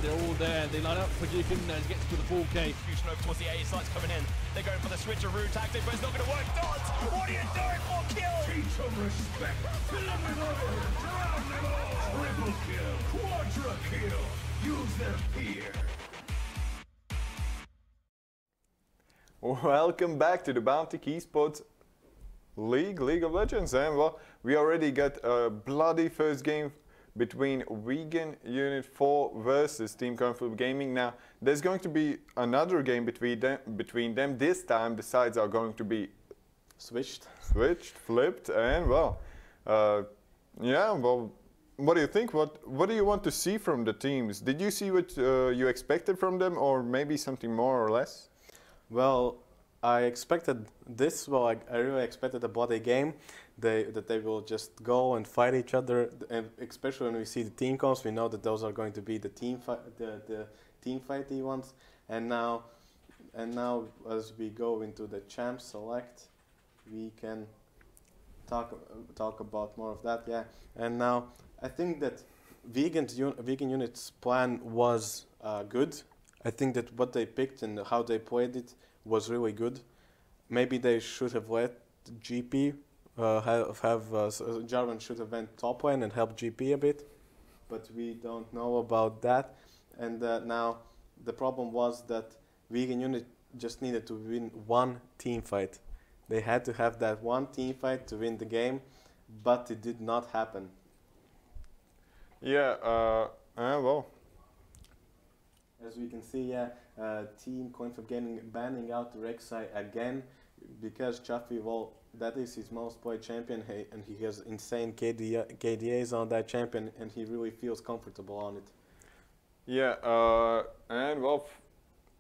They're all there. They line up for Jikin and gets to the 4K. Execution over towards the A sites coming in. They're going for the switcheroo tactic, but it's not going to work. Dodds, what are you doing for kill? Teach some respect. Fill them with honor. Drown them all. Triple kill. Quadra kill. Use their fear. Welcome back to the Baltic eSports League of Legends, and well, we already got a bloody first game between Vegan Unit 4 versus Team Coinflip Gaming. Now, there's going to be another game between them. This time, the sides are going to be Switched. flipped, and well, yeah, well, what do you think? What do you want to see from the teams? Did you see what you expected from them, or maybe something more or less? Well, I expected this. Well, I really expected a bloody game. That they will just go and fight each other, and especially when we see the team comps, we know that those are going to be the team fighty ones. And now, as we go into the champ select, we can talk about more of that. Yeah. And now, I think that Vegan Unit's plan was good. I think that what they picked and how they played it was really good. Maybe they should have let GP Jarvan should have went top lane and helped GP a bit, but we don't know about that. And now the problem was that Vegan Unit just needed to win one team fight. They had to have that one team fight to win the game, but it did not happen. Yeah, well. As we can see, yeah, Team Coinflip Gaming banning out Rek'Sai again because Chaffee, well, that is his most played champion, and he has insane KDAs on that champion, and he really feels comfortable on it. Yeah, and well,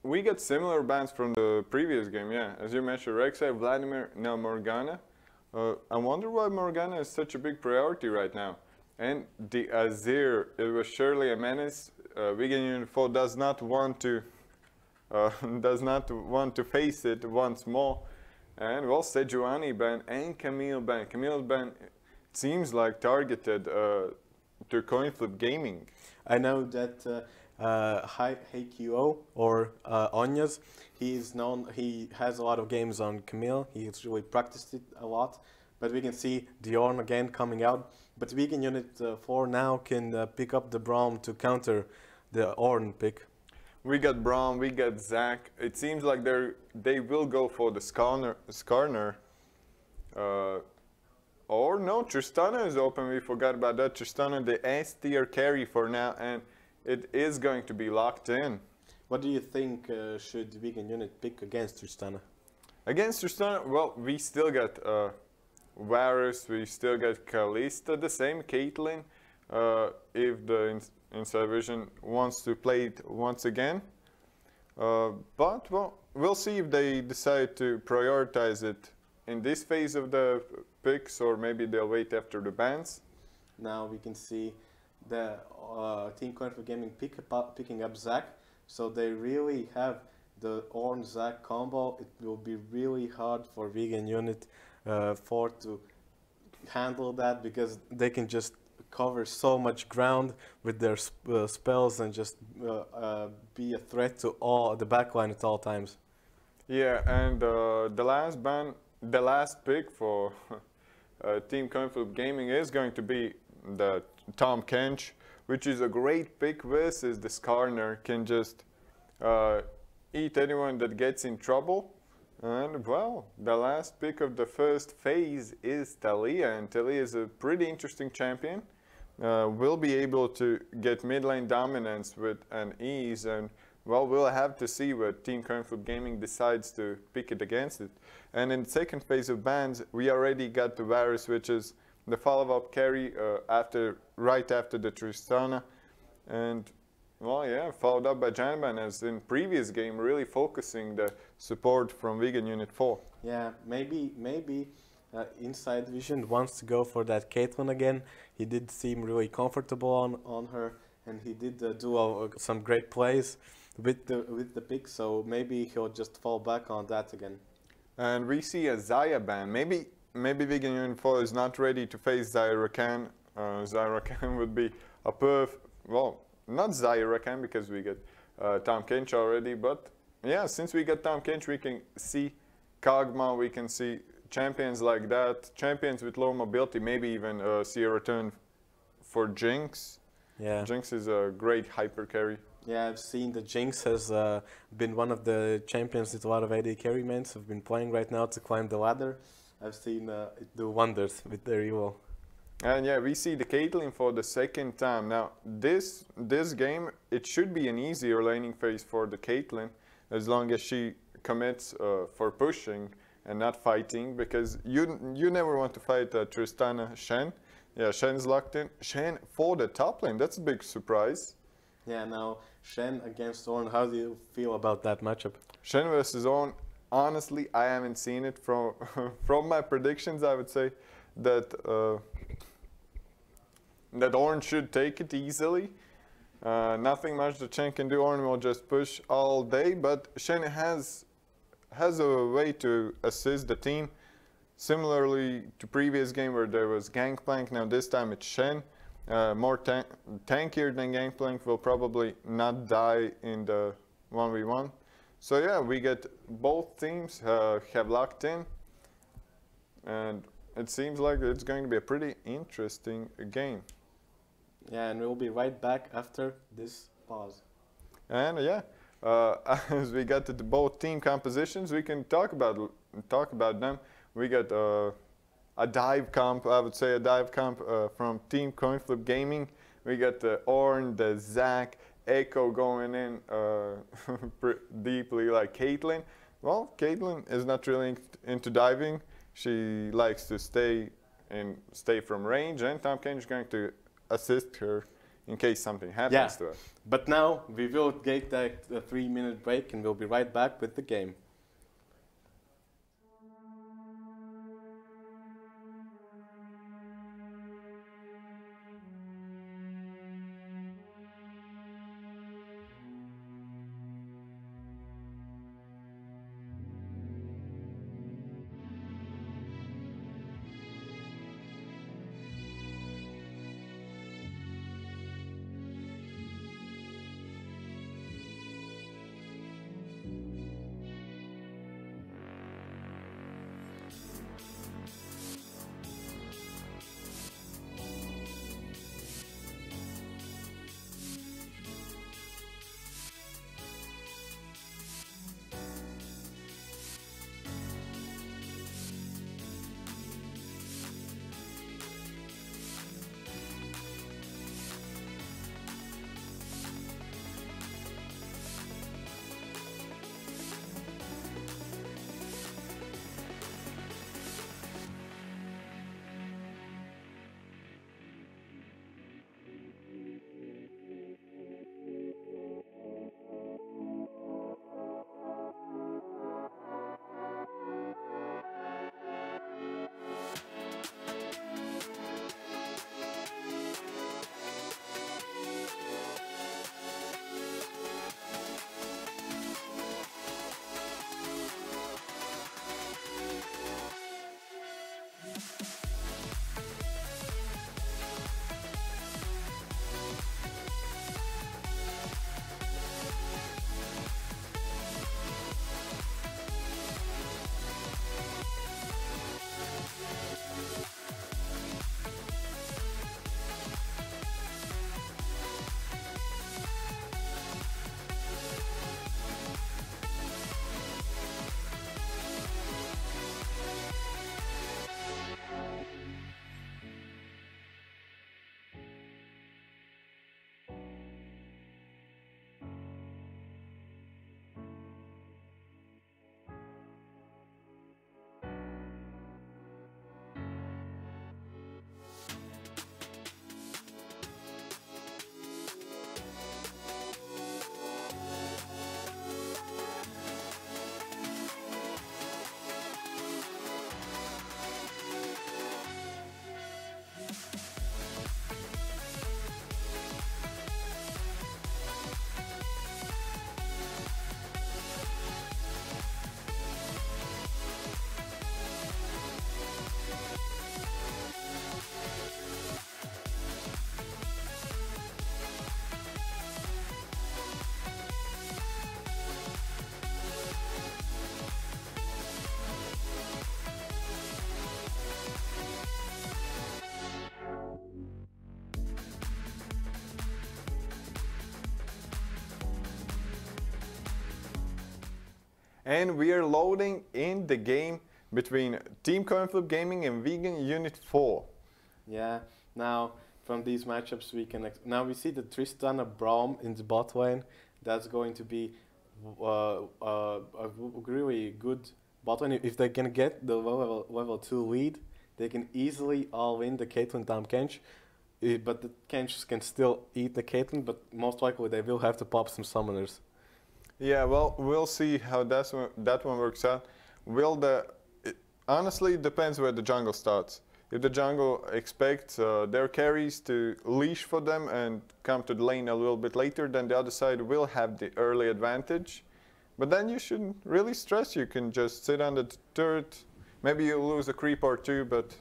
we got similar bans from the previous game, yeah. As you mentioned, Rek'Sai, Vladimir, now Morgana. I wonder why Morgana is such a big priority right now. And the Azir, it was surely a menace. Vegan Unit 4 does not want to face it once more. And well, Sejuani ban and Camille ban. Camille's ban seems like targeted to Coinflip Gaming. I know that HyperTown or Onyas, he has a lot of games on Camille. He's really practiced it a lot. But we can see Diorn again coming out. But Vegan Unit 4 now can pick up the Braum to counter the Ornn pick. We got Braum, we got Zac. It seems like they will go for the Skarner. Or no, Tristana is open. We forgot about that. Tristana, the S tier carry for now, and it is going to be locked in. What do you think should Vegan Unit pick against Tristana? Against Tristana, well, we still got Varus, we still got Kalista, the same Caitlyn. If the Inside Vision wants to play it once again. But, well, we'll see if they decide to prioritize it in this phase of the picks, or maybe they'll wait after the bans. Now we can see the Team Coinflip Gaming picking up Zac, so they really have the Ornn Zac combo, it will be really hard for Vegan Unit 4 to handle that, because they can just cover so much ground with their spells and just be a threat to all the backline at all times. Yeah, and the last pick for Team Coinflip Gaming is going to be the Tahm Kench, which is a great pick versus the Skarner. Can just eat anyone that gets in trouble. And well, the last pick of the first phase is Taliyah, and Taliyah is a pretty interesting champion. Will be able to get mid lane dominance with an ease, and well, we'll have to see what Team Coinflip Gaming decides to pick it against it. And in the second phase of bans, we already got the Varus, which is the follow-up carry right after the Tristana. And well, yeah, followed up by Janban, as in previous game, really focusing the support from Vegan Unit 4. Yeah, maybe Inside Vision wants to go for that Caitlyn again. He did seem really comfortable on her, and he did do some great plays with the pick, so maybe he'll just fall back on that again. And we see a Xayah ban. Maybe Vegan Unit 4 is not ready to face Xayah Rakan. Xayah Rakan would be a well, not Xayah Rakan, because we get Tahm Kench already, but yeah, since we get Tahm Kench, we can see Kog'Maw, we can see champions like that, champions with low mobility, maybe even see a return for Jinx. Yeah. Jinx is a great hyper carry. Yeah, I've seen that Jinx has been one of the champions that a lot of AD carry mains have been playing right now to climb the ladder. I've seen it do wonders with their Evo. And yeah, we see the Caitlyn for the second time. Now, this game, it should be an easier laning phase for the Caitlyn, as long as she commits for pushing and not fighting, because you never want to fight Tristana Shen. Yeah, Shen's locked in. Shen for the top lane, that's a big surprise. Yeah, now Shen against Ornn, how do you feel about that matchup? Shen versus Ornn, honestly, I haven't seen it. From my predictions, I would say that that Ornn should take it easily. Nothing much that Shen can do. Ornn will just push all day, but Shen has a way to assist the team, similarly to previous game where there was Gangplank. Now this time it's Shen, more tankier than Gangplank, will probably not die in the 1v1. So yeah, we get both teams have locked in, and it seems like it's going to be a pretty interesting game. Yeah, and we'll be right back after this pause. And yeah, as we got to both team compositions, we can talk about them. We got a dive comp, I would say a dive comp from Team Coinflip Gaming. We got the Ornn, the Zac, Echo going in deeply like Caitlyn. Well, Caitlyn is not really into diving. She likes to stay from range, and Tahm Kench is going to assist her in case something happens to her. But now we will take that 3-minute break, and we'll be right back with the game. And we are loading in the game between Team Coinflip Gaming and Vegan Unit 4. Yeah, now from these matchups we can... Now we see the Tristana Braum in the bot lane. That's going to be a really good bot lane. If they can get the level 2 lead, they can easily all win the Caitlyn Tahm Kench. But the Kench can still eat the Caitlyn, but most likely they will have to pop some summoners. Yeah, well, we'll see how that one works out. Honestly, it depends where the jungle starts. If the jungle expects their carries to leash for them and come to the lane a little bit later, then the other side will have the early advantage. But then you shouldn't really stress. You can just sit on the turret. Maybe you lose a creep or two, but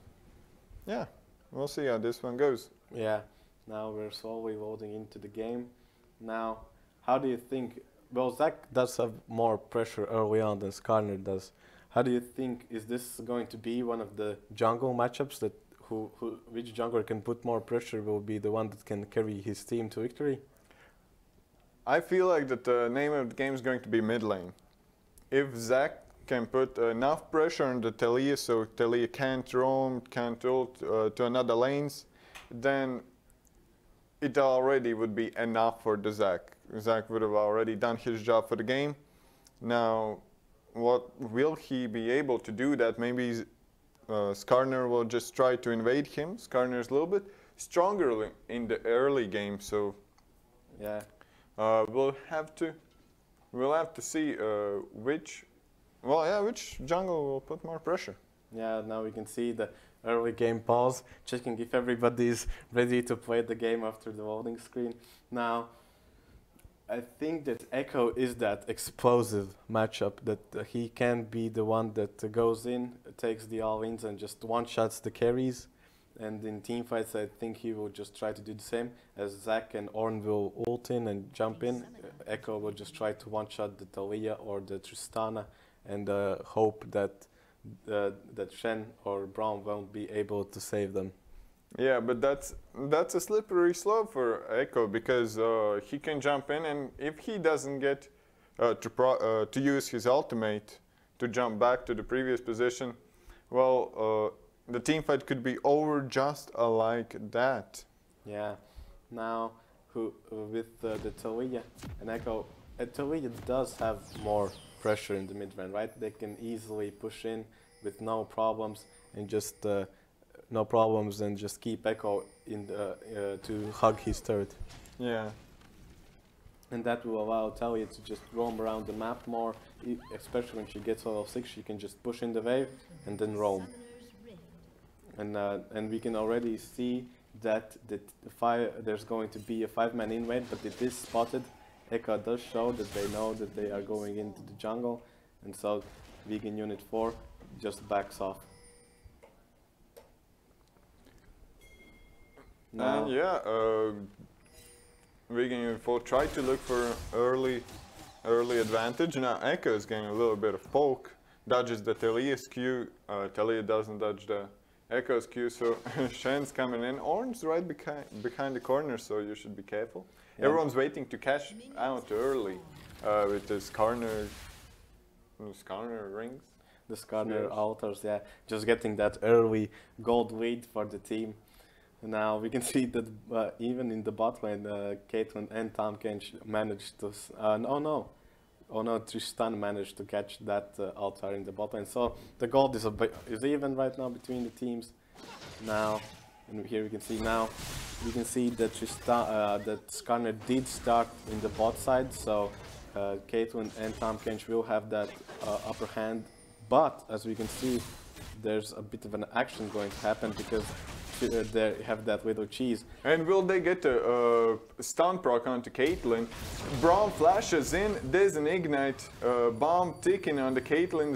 yeah, we'll see how this one goes. Yeah, now we're slowly loading into the game. Now, how do you think... Well, Zach does have more pressure early on than Skarner does. How do you think, is this going to be one of the jungle matchups that which jungler can put more pressure will be the one that can carry his team to victory? I feel like that the name of the game is going to be mid lane. If Zach can put enough pressure on the Taliyah so Taliyah can't roam, can't ult to another lanes, then it already would be enough for the Zach. Zach would have already done his job for the game. Now, will he be able to do that? Maybe Skarner will just try to invade him. Skarner is a little bit stronger in the early game, so yeah, we'll have to see which jungle will put more pressure. Yeah, now we can see the early game pause, checking if everybody is ready to play the game after the loading screen. Now, I think that Echo is that explosive matchup that he can be the one that goes in, takes the all-ins and just one-shots the carries. And in teamfights, I think he will just try to do the same. As Zach and Ornn will ult in and jump in, Echo will just try to one-shot the Taliyah or the Tristana and hope that that Shen or Braum won't be able to save them. Yeah, but that's a slippery slope for Echo because he can jump in, and if he doesn't get to use his ultimate to jump back to the previous position, well, the team fight could be over just like that. Yeah. Now, with the Taliyah and Echo, Taliyah does have more pressure in the mid lane, right? They can easily push in with no problems and just keep Echo in to hug his turret. Yeah. And that will allow Taliyah to just roam around the map more, especially when she gets level 6. She can just push in the wave and then roam. And we can already see that there's going to be a 5-man invade, but it is spotted. Echo does show that they know that they are going into the jungle, and so Vegan Unit 4 just backs off. Now, And yeah, Vegan Unit 4 tried to look for early advantage. Now Echo is getting a little bit of poke, dodges the Taliyah's Q. Taliyah doesn't dodge the Echo's Q, so Shen's coming in. Ornn's right behind the corner, so you should be careful. Yeah. Everyone's waiting to cash out early with the Skarner rings. The Skarner altars, yeah, just getting that early gold lead for the team. Now we can see that even in the bot lane, Caitlyn and Tahm Kench managed to. Tristan managed to catch that altar in the bot lane. So the gold is even right now between the teams. Now, and here we can see that that Skarner did start in the bot side. So Caitlyn and Tahm Kench will have that upper hand. But as we can see, there's a bit of an action going to happen because they have that little cheese. And will they get a stun proc onto Caitlyn? Braum flashes in, there's an ignite bomb ticking on the Caitlyn.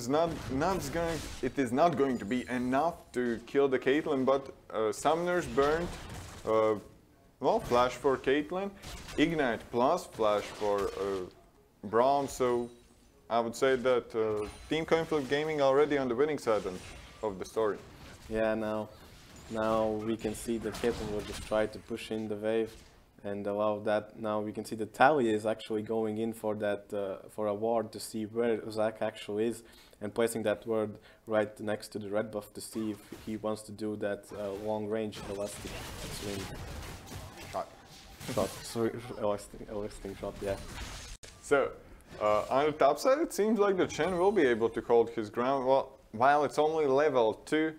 It is not going to be enough to kill the Caitlyn, but summoners burned. Flash for Caitlyn, ignite plus flash for Braum. So I would say that Team Coinflip Gaming already on the winning side of the story. Yeah, now we can see that Caitlyn will just try to push in the wave and allow that. Now we can see that Talia is actually going in for that for a ward to see where Zach actually is, and placing that ward right next to the red buff to see if he wants to do that long range elastic swing. Elastic shot, yeah. So, on the top side, it seems like the Shen will be able to hold his ground. Well, while it's only level 2,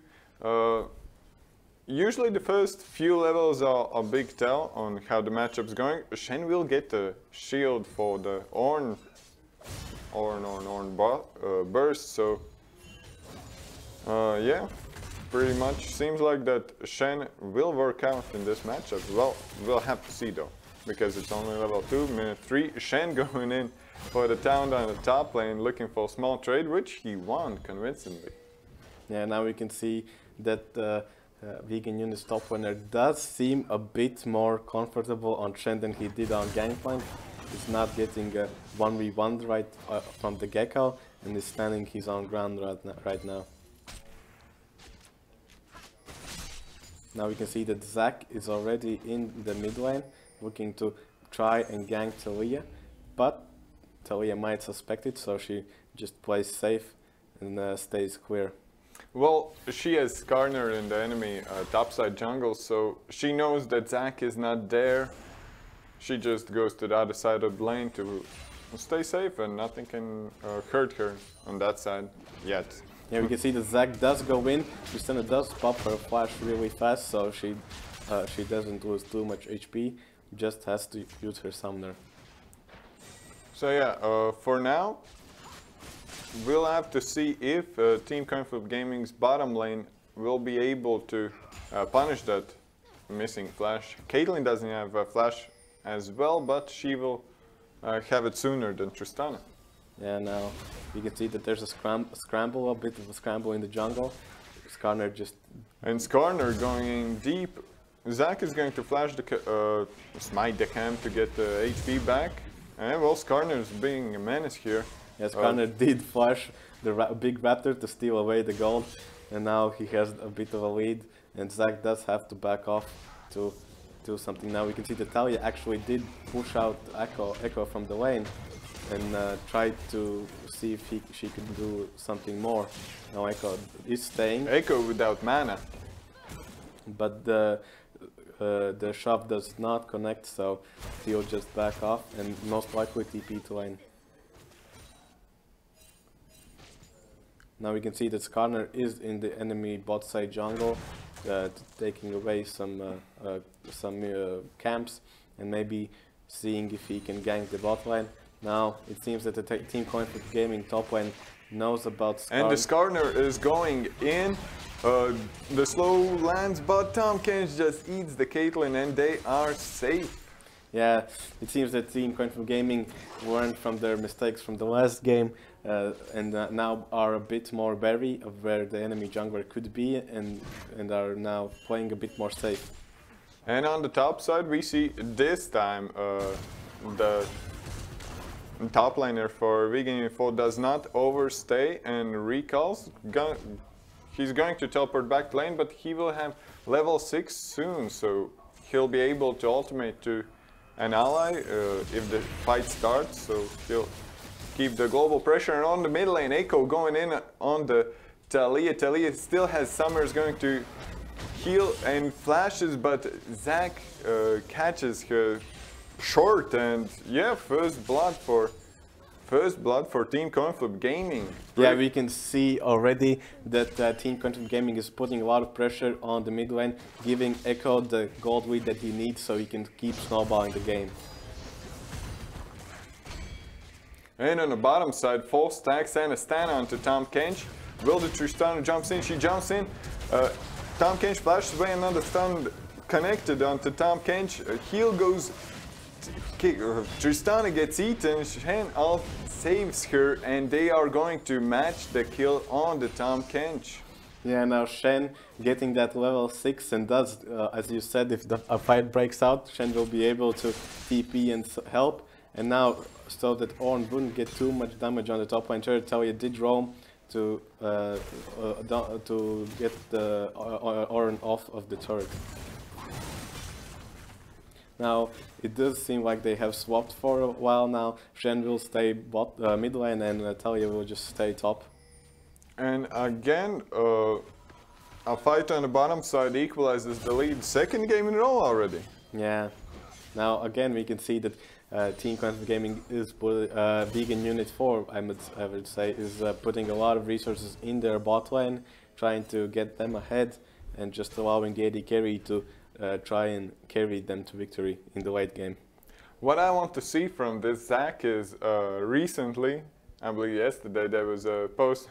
usually the first few levels are a big tell on how the matchup's going. Shen will get the shield for the Ornn burst, so yeah, pretty much seems like that Shen will work out in this matchup. Well, we'll have to see though, because it's only level 2, minute 3. Shen going in for the town on the top lane, looking for a small trade, which he won convincingly. Yeah, now we can see that Vegan Unit's top laner does seem a bit more comfortable on Shen than he did on Gangplank. He's not getting a 1v1 right from the Gecko, and is standing his own ground right now. Now we can see that Zach is already in the mid lane, looking to try and gank Talia, but Talia might suspect it, so she just plays safe and stays clear. Well, she has Skarner in the enemy topside jungle, so she knows that Zach is not there. She just goes to the other side of the lane to stay safe, and nothing can hurt her on that side yet. Yeah, we can see that Zach does go in. Tristana does pop her flash really fast, so she doesn't lose too much HP. Just has to use her summoner. So yeah, for now, we'll have to see if Team Coinflip Gaming's bottom lane will be able to punish that missing flash. Caitlyn doesn't have a flash as well, but she will have it sooner than Tristana. Yeah, now you can see that there's a scramble, a bit of a scramble in the jungle. Skarner just... And Skarner going in deep. Zach is going to flash the smite the camp to get the HP back. And well, Skarner is being a menace here. Yes, Skarner did flash the big raptor to steal away the gold, and now he has a bit of a lead, and Zach does have to back off to do something. Now we can see that Talia actually did push out Echo from the lane and tried to see if she could do something more. Now Echo is staying. Echo without mana. But the shove does not connect, so he'll just back off and most likely TP to lane. Now we can see that Skarner is in the enemy bot side jungle, taking away some camps and maybe seeing if he can gank the bot lane. Now it seems that the Team Coinflip Gaming top lane knows about Skarner. And the Skarner is going in. The slow lands, but Tahm Kench just eats the Caitlyn and they are safe. Yeah, it seems that Team Coinflip Gaming learned from their mistakes from the last game and now are a bit more wary of where the enemy jungler could be and are now playing a bit more safe. And on the top side we see this time the top laner for Vegan Info does not overstay and recalls. He's going to teleport back to lane, but he will have level 6 soon, so he'll be able to ultimate to an ally if the fight starts, so he'll keep the global pressure. And on the mid lane, Echo going in on the Talia. Talia still has Summers going to heal and flashes, but Zach catches her short, and yeah, first blood for Team Coinflip Gaming. Yeah, we can see already that Team Coinflip Gaming is putting a lot of pressure on the mid lane, giving Echo the gold lead that he needs so he can keep snowballing the game. And on the bottom side, full stacks and a stun onto Tahm Kench. Will the Tristana jumps in? She jumps in. Tahm Kench flashes away, another stun connected onto Tahm Kench. Heal goes. Tristana gets eaten. Shen ult saves her, and they are going to match the kill on the Tahm Kench. Yeah, now Shen getting that level 6 and does, as you said, if a fight breaks out, Shen will be able to TP and help. And now, so that Ornn wouldn't get too much damage on the top lane turret, Talia did roam to get the Ornn off of the turret. Now, it does seem like they have swapped for a while now. Shen will stay mid lane and Talia will just stay top. And again, a fight on the bottom side equalizes the lead. Second game in a row already. Yeah. Now, again, we can see that Team Coinflip Gaming is Vegan Unit 4, I would say, is putting a lot of resources in their bot lane, trying to get them ahead and just allowing AD Carry to try and carry them to victory in the late game. What I want to see from this Zach is recently, I believe yesterday, there was a post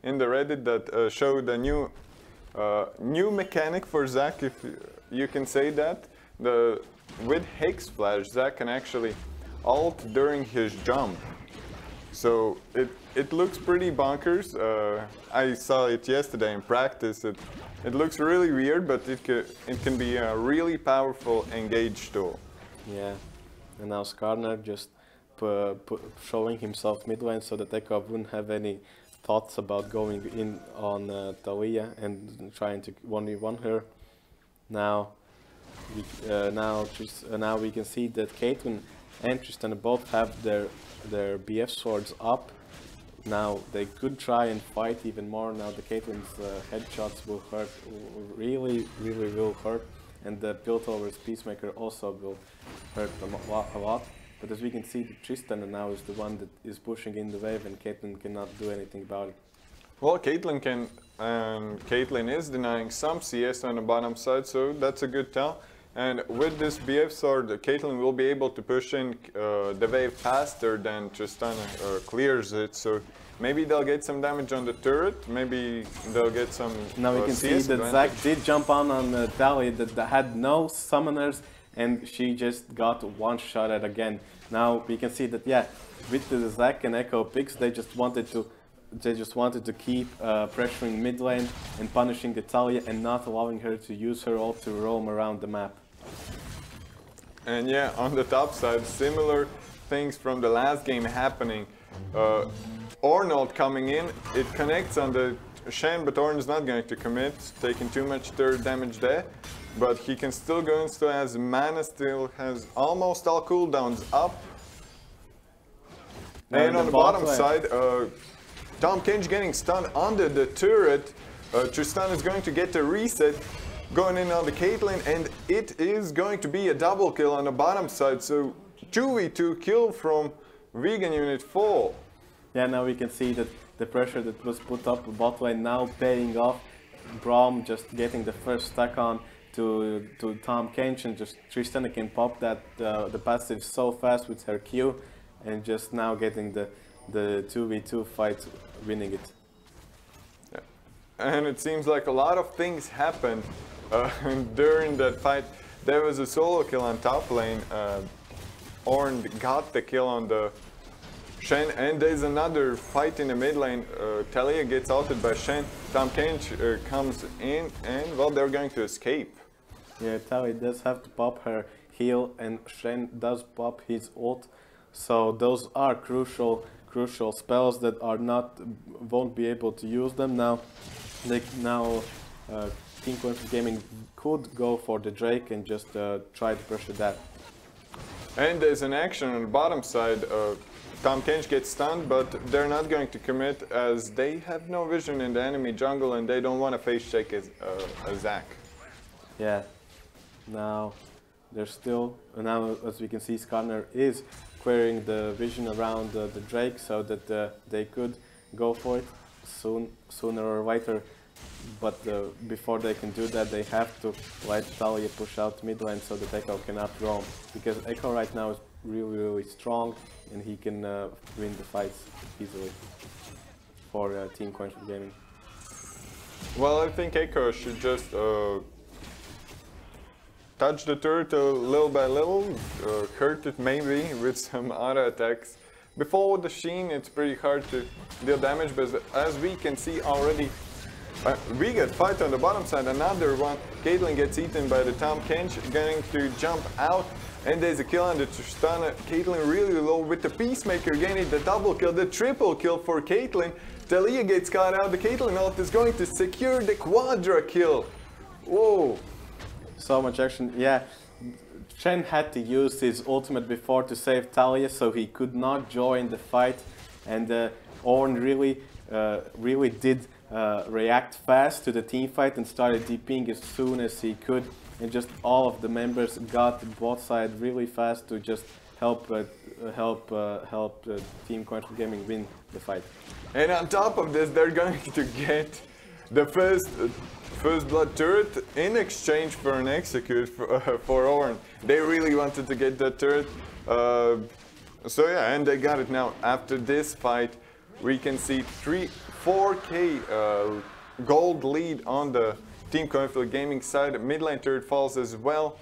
in the Reddit that showed a new mechanic for Zach, if you can say that. With Hex Flash, Zach can actually ult during his jump. So it looks pretty bonkers. I saw it yesterday in practice. It looks really weird, but it can be a really powerful engage tool. Yeah, and now Skarner just showing himself mid lane so that Echo wouldn't have any thoughts about going in on Talia and trying to 1v1 her. Now we can see that Caitlyn and Tristan both have their BF swords up. Now they could try and fight even more. Now the Caitlyn's headshots will hurt, really will hurt, and the Piltover's Peacemaker also will hurt a lot. But as we can see, Tristan now is the one that is pushing in the wave, and Caitlyn cannot do anything about it. Well, Caitlyn can, and Caitlyn is denying some CS on the bottom side, so that's a good tell. And with this BF sword, Caitlyn will be able to push in the wave faster than Tristan clears it. So maybe they'll get some damage on the turret. Maybe they'll get some. Now we can CS see that advantage. Zach did jump on Talia that had no summoners, and she just got one shot at again. Now we can see that with the Zach and Echo picks, they just wanted to keep pressuring mid lane and punishing the Talia and not allowing her to use her ult to roam around the map. And yeah, on the top side, similar things from the last game happening. Ornold coming in, it connects on the Shen, but Orn is not going to commit, taking too much third damage there. But he can still go and still has mana, still has almost all cooldowns up. And on the bottom side, Tahm Kench getting stunned under the turret. Tristan is going to get the reset, going in on the Caitlyn, and it is going to be a double kill on the bottom side. So 2v2 kill from Vegan Unit 4. Yeah, now we can see that the pressure that was put up bot lane now paying off. Braum just getting the first stack on to Tahm Kench, and just Tristan can pop that the passive so fast with her Q, and just now getting the 2v2 fight, winning it. Yeah. And it seems like a lot of things happened during that fight. There was a solo kill on top lane. Orn got the kill on the Shen, and there's another fight in the mid lane. Talia gets ulted by Shen. Tahm Kench comes in, and well, they're going to escape. Yeah, Talia does have to pop her heal, and Shen does pop his ult. So those are crucial spells that won't be able to use them now. Team Coinflip Gaming could go for the Drake and just try to pressure that. And there's an action on the bottom side. Tahm Kench gets stunned, but they're not going to commit as they have no vision in the enemy jungle and they don't want to face check as Zach. Yeah. Now there's still, now as we can see, Skarner is querying the vision around the Drake so that they could go for it sooner or later. But before they can do that, they have to let Talia push out mid lane so that Echo cannot roam. Because Echo right now is really strong and he can win the fights easily for Team Coinflip Gaming. Well, I think Echo should just touch the turret little by little, hurt it maybe with some auto attacks. Before the Sheen, it's pretty hard to deal damage, but as we can see already, we get fight on the bottom side, another one. Caitlyn gets eaten by the Tahm Kench, going to jump out, and there's a kill on the Tristana. Caitlyn really low with the Peacemaker getting the double kill, the triple kill for Caitlyn. Talia gets caught out, the Caitlyn ult is going to secure the quadra kill. Whoa. So much action, yeah. Shen had to use his ultimate before to save Talia, so he could not join the fight. And Ornn really did react fast to the team fight and started DPing as soon as he could. And just all of the members got bot side really fast to just help Team Coinflip Gaming win the fight. And on top of this, they're going to get the first blood turret in exchange for an execute for Ornn. They really wanted to get that turret. So yeah, and they got it now. After this fight, we can see 4k gold lead on the Team Coinflip Gaming side. Mid lane turret falls as well.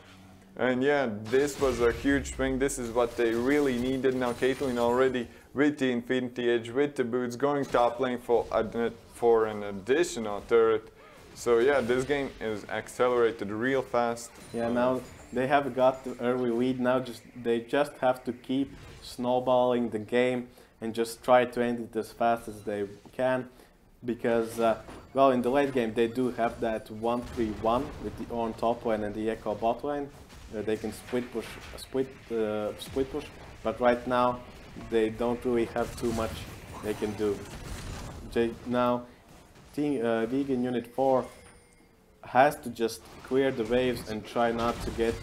And yeah, this was a huge swing. This is what they really needed. Now Caitlyn already with the Infinity Edge, with the boots, going top lane for an additional turret. So yeah, this game is accelerated real fast. Yeah, now they have got the early lead. Now they just have to keep snowballing the game and just try to end it as fast as they can. Because, well, in the late game they do have that 1-3-1 with the Ornn top lane and the Echo bot lane. They can split push, but right now they don't really have too much they can do. Now, Vegan Unit 4 has to just clear the waves and try not to get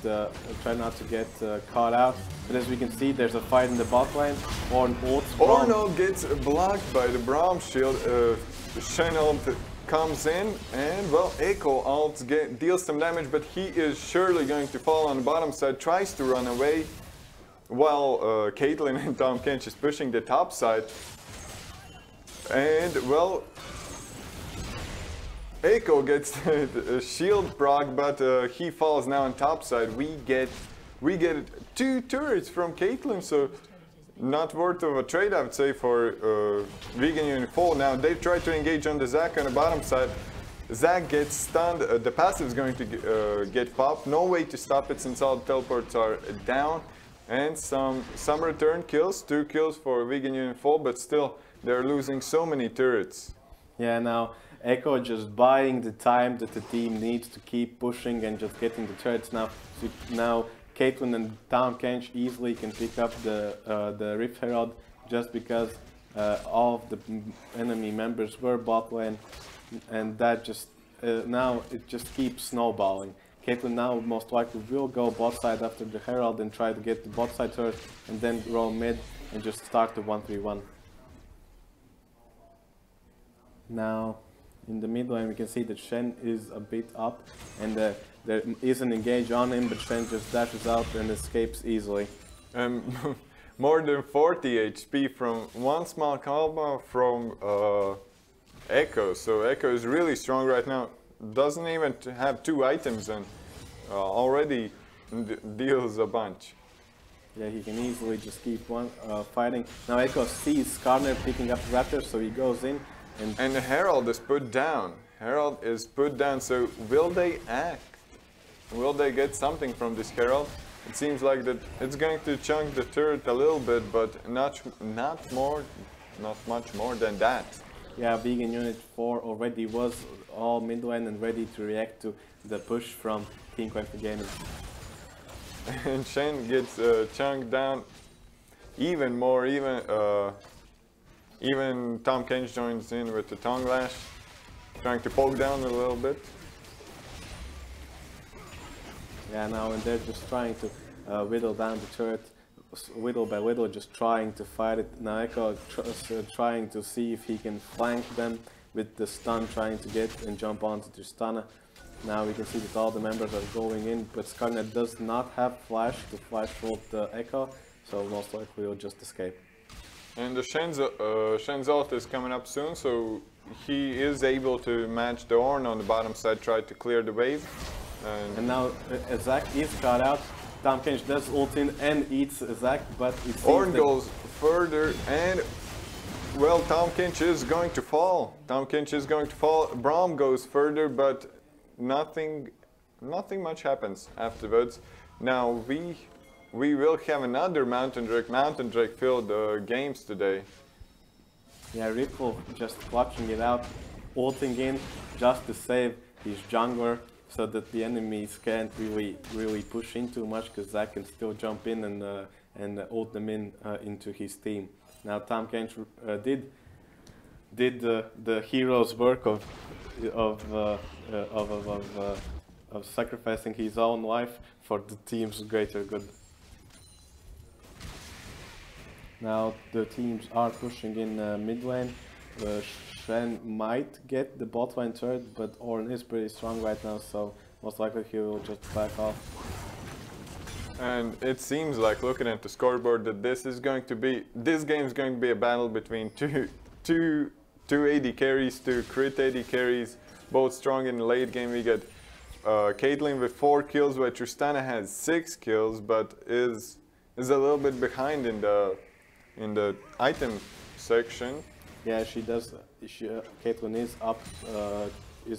caught out. But as we can see, there's a fight in the bot lane. Ornn ults. Ornn gets blocked by the Braum shield. Shen ult comes in, and well, Echo ult deals some damage, but he is surely going to fall on the bottom side. Tries to run away, while Caitlyn and Tahm Kench is pushing the top side. And well, Echo gets a shield proc, but he falls now on top side. We get 2 turrets from Caitlyn, so not worth of a trade, I would say, for Vegan Unit 4. Now they try to engage on the Zac on the bottom side. Zac gets stunned. The passive is going to get popped. No way to stop it since all the teleports are down. And some return kills. 2 kills for Vegan Unit 4, but still they're losing so many turrets. Yeah, now Echo just buying the time that the team needs to keep pushing and just getting the turrets now. So now Caitlyn and Tahm Kench easily can pick up the Rift Herald just because all of the enemy members were bot lane, and that just now it just keeps snowballing. Caitlyn now most likely will go bot side after the Herald and try to get the bot side turret and then roam mid and just start the 1-3-1. Now in the mid lane we can see that Shen is a bit up and there is an engage on him, but Shen just dashes out and escapes easily. More than 40 HP from one small combo from Echo. So Echo is really strong right now. Doesn't even have 2 items and already deals a bunch. Yeah, he can easily just keep fighting. Now Echo sees Skarner picking up Raptor, so he goes in. And the Herald is put down. Herald is put down, so will they act? Will they get something from this Herald? It seems like that it's going to chunk the turret a little bit, but not much more than that. Yeah, Vegan Unit 4 already was all mid lane and ready to react to the push from Team Coinflip Gaming. And Shen gets chunked down even more, even Tahm Kench joins in with the tongue lash, trying to poke down a little bit. Yeah, now and they're just trying to whittle down the turret, little by little, just trying to fight it. Now Echo trying to see if he can flank them with the stun, trying to get and jump onto the stunner. Now we can see that all the members are going in, but Skarner does not have flash to flash ult the Echo, so most likely he'll just escape. And the Shen's ult is coming up soon, so he is able to match the Ornn on the bottom side, try to clear the wave. And now Zac is caught out. Tahm Kench does ult in and eats Zac, but it seems Ornn goes further, and well, Tahm Kench is going to fall. Tahm Kench is going to fall. Braum goes further, but nothing much happens afterwards. Now we will have another Mountain Drake filled games today. Yeah, Ripple just clutching it out, ulting in just to save his jungler. so that the enemies can't really push in too much, because Zach can still jump in and ult them in into his team. Now Tom Kench did the hero's work of sacrificing his own life for the team's greater good. Now the teams are pushing in mid lane. Shen might get the bot lane turret, but Ornn is pretty strong right now, so most likely he will just back off. And it seems like, looking at the scoreboard, that this game is going to be a battle between two AD carries, two crit AD carries, both strong in the late game. We got Caitlyn with 4 kills, while Tristana has 6 kills, but is a little bit behind in the item section. Yeah, she does. Caitlyn is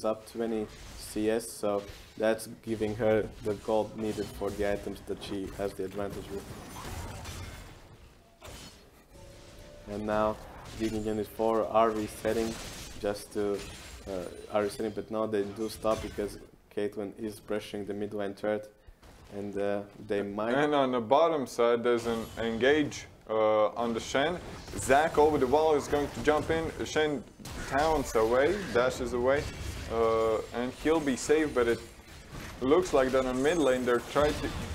up 20 CS, so that's giving her the gold needed for the items that she has the advantage with. And now Vegan Unit 4 are resetting just to but no, they do stop because Caitlyn is pressuring the mid lane turret, and they might. And on the bottom side, there's an engage on the Shen. Zach over the wall is going to jump in. Shen towns away, dashes away, and he'll be safe. But it looks like that on mid lane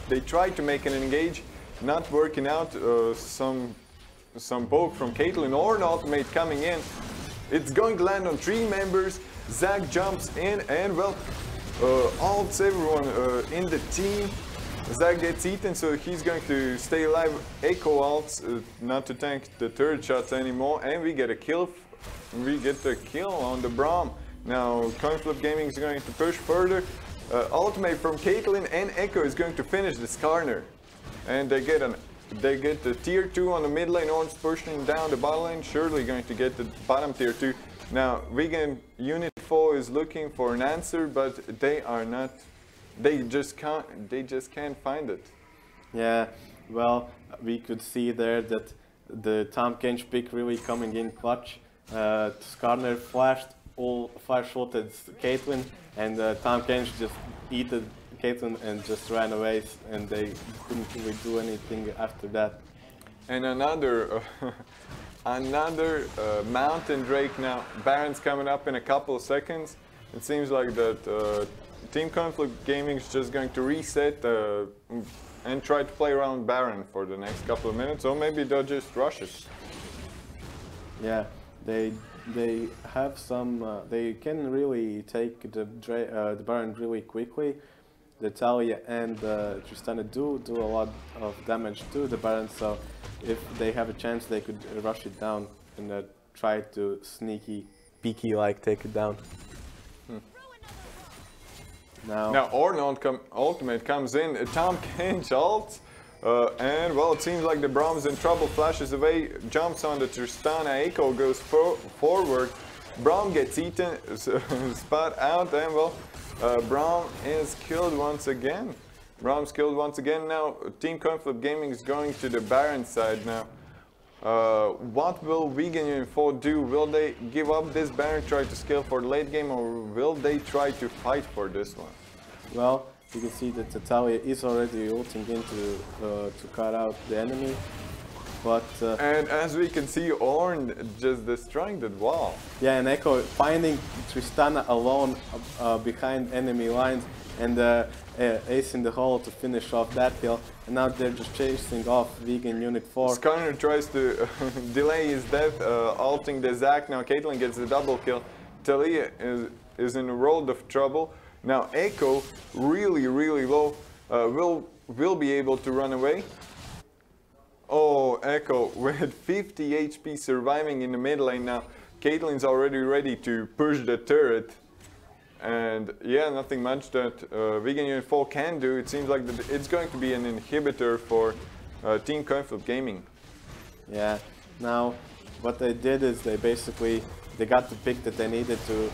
they tried to make an engage, not working out. Some poke from Caitlyn or an ultimate coming in. It's going to land on 3 members. Zach jumps in and, well, ults everyone in the team. Zach gets eaten, so he's going to stay alive. Echo ults, not to tank the turret shots anymore, and we get a kill. We get the kill on the Braum. Now Coinflip Gaming is going to push further. Ultimate from Caitlyn, and Echo is going to finish this corner. And they get the tier 2 on the mid lane. Ornn's pushing down the bottom lane, surely going to get the bottom tier 2. Now Vegan Unit 4 is looking for an answer, but they are not. They just can't find it. Yeah, well, we could see there that the Tom Kench pick really coming in clutch. Skarner flash-shotted Caitlyn, and Tom Kench just eated Caitlyn and just ran away, and they couldn't really do anything after that. And another Mountain Drake now. Baron's coming up in a couple of seconds. It seems like that Team Coinflip Gaming is just going to reset and try to play around Baron for the next couple of minutes, or maybe they'll just rush it. Yeah, they have some. They can really take the Baron really quickly. The Talia and Tristana do a lot of damage to the Baron, so if they have a chance, they could rush it down and try to sneaky, peeky like take it down. Now Ornn ultimate comes in. Tom Kench ults, and well, it seems like the Braum's in trouble. Flashes away, jumps on the Tristana. Echo goes forward. Braum gets eaten, spot out, and well, Braum is killed once again. Braum's killed once again. Now Team Coinflip Gaming is going to the Baron side now. What will Vegan Unit 4 do? Will they give up this Baron, try to scale for the late game, or will they try to fight for this one? Well, you can see that Talia is already ulting in to cut out the enemy, but and as we can see, Ornn just destroying that wall. Yeah, and Echo finding Tristana alone behind enemy lines, and ace in the hole to finish off that kill. And now they're just chasing off Vegan Unit 4. Skarner tries to delay his death, ulting the Zac. Now Caitlyn gets the double kill. Talia is in a world of trouble. Now Echo, really low, will be able to run away. Oh, Echo with 50 HP surviving in the mid lane now. Caitlyn's already ready to push the turret. And yeah, nothing much that Vegan Unit 4 can do. It seems like it's going to be an inhibitor for Team Coinflip Gaming. Yeah, now what they did is they got the pick that they needed to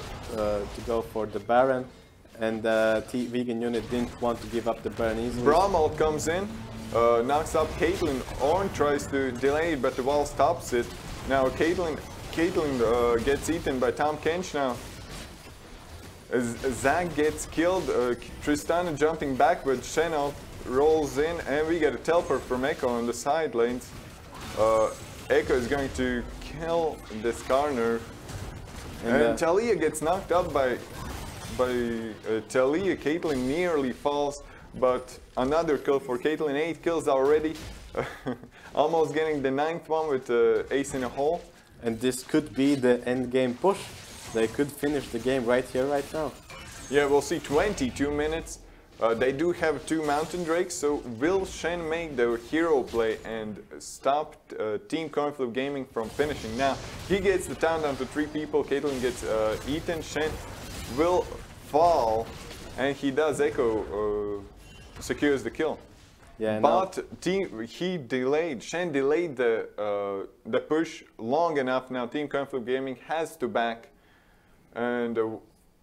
go for the Baron, and Vegan Unit didn't want to give up the Baron easily. Braum ult comes in, knocks up Caitlyn. Ornn tries to delay it, but the wall stops it. Now Caitlyn gets eaten by Tom Kench now. Zach gets killed, Tristana jumping backward, Shen rolls in, and we get a teleport from Echo on the side lanes. Echo is going to kill this Skarner, and Talia gets knocked up by Talia. Caitlyn nearly falls, but another kill for Caitlyn. 8 kills already, almost getting the 9th one with ace in a hole. And this could be the end game push. They could finish the game right here, right now. Yeah, we'll see. 22 minutes. They do have 2 Mountain Drakes, so will Shen make the hero play and stop Team Coinflip Gaming from finishing? Now, he gets the town down to 3 people, Caitlyn gets eaten, Shen will fall, and he does. Echo secures the kill. Yeah, but Shen delayed the push long enough. Now Team Coinflip Gaming has to back, and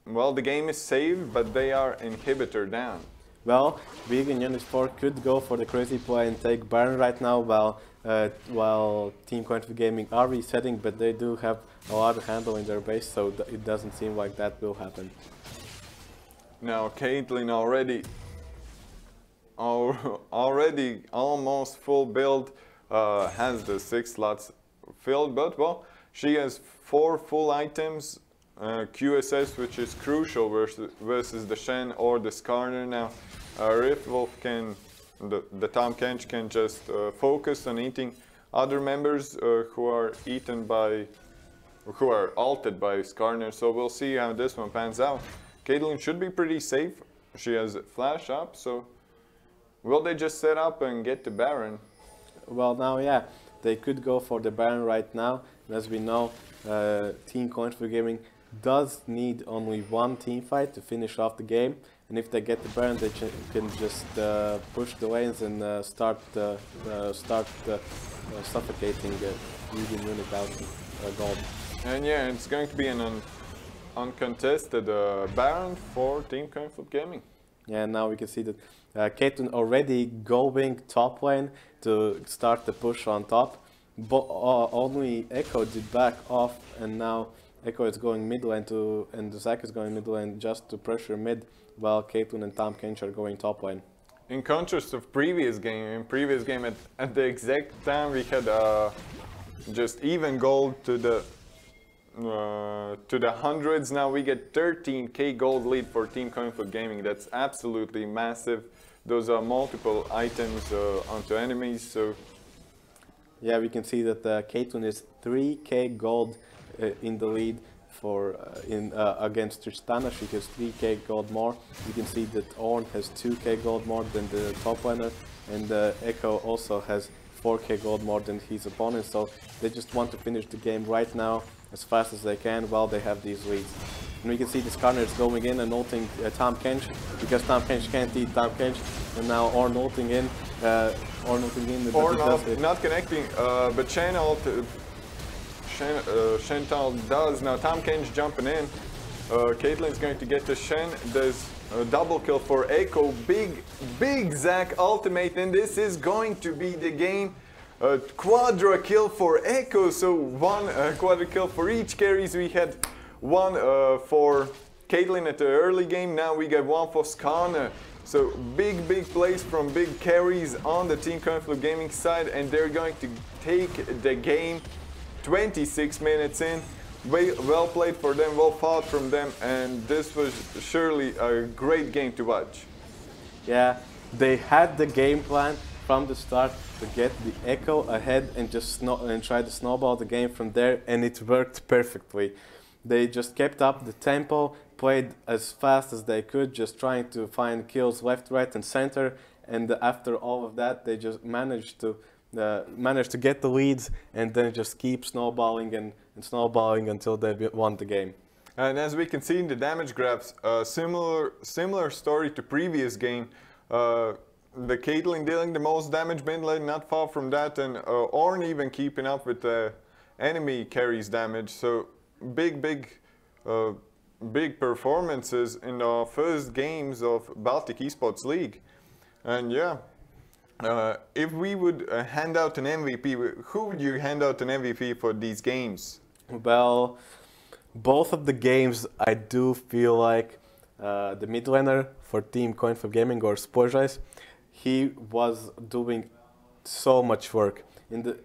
well, the game is saved, but they are inhibitor down. Well, Big and Unit 4 could go for the crazy play and take Baron right now, while Team Coinflip Gaming are resetting, but they do have a lot of handle in their base, so it doesn't seem like that will happen. Now Caitlyn already almost full build, has the 6 slots filled, but well, she has 4 full items, QSS, which is crucial versus the Shen or the Skarner. Now Rift Wolf the Tom Kench can just focus on eating other members who are ulted by Skarner, so we'll see how this one pans out. Caitlyn should be pretty safe. She has flash up, so will they just set up and get the Baron? Well, now, yeah, they could go for the Baron right now. As we know, Team Coinflip Gaming does need only 1 team fight to finish off the game. And if they get the Baron, they can just push the lanes and start suffocating Vegan Unit out gold. And yeah, it's going to be an uncontested Baron for Team Coinflip Gaming. Yeah, now we can see that Caitlyn already going top lane to start the push on top. But only Echo did back off, and now Echo is going mid lane and Zach is going mid lane just to pressure mid, while Caitlyn and Tom Kench are going top lane. In contrast of previous game, at the exact time we had just even gold to the hundreds. Now we get 13k gold lead for Team Coinflip Gaming. That's absolutely massive. Those are multiple items onto enemies. So yeah, we can see that Caitlyn is 3k gold in the lead for against Tristana. She has 3k gold more. You can see that Ornn has 2k gold more than the top laner, and Echo also has 4k gold more than his opponent. So they just want to finish the game right now as fast as they can while they have these leads. And we can see the Skarner is going in and ulting Tom Kench, because Tom Kench can't eat Tom Kench, and now Ornn ulting in. Ornn not connecting, but Chantal does. Now Tom Kench jumping in. Caitlyn's going to get to Shen. There's a double kill for Echo. Big Zac ultimate, and this is going to be the game. Quadra kill for Echo, so 1 quadra kill for each carries. We had 1 for Caitlyn at the early game, now we get 1 for Skarner. So big plays from big carries on the Team Coinflip Gaming side, and they're going to take the game 26 minutes in. Well played for them, well fought from them, and this was surely a great game to watch. Yeah, they had the game plan from the start to get the Echo ahead and just try to snowball the game from there, and it worked perfectly. They just kept up the tempo, played as fast as they could, just trying to find kills left, right, and center. And after all of that, they just managed to get the leads, and then just keep snowballing and snowballing until they won the game. And as we can see in the damage graphs, similar story to previous game. The Caitlyn dealing the most damage mid lane, not far from that, and Ornn even keeping up with the enemy carries damage. So big performances in the first games of Baltic Esports League. And yeah, if we would hand out an MVP, who would you hand out an MVP for these games? Well, both of the games, I do feel like the mid laner for Team Coinflip Gaming or Sportrise, he was doing so much work.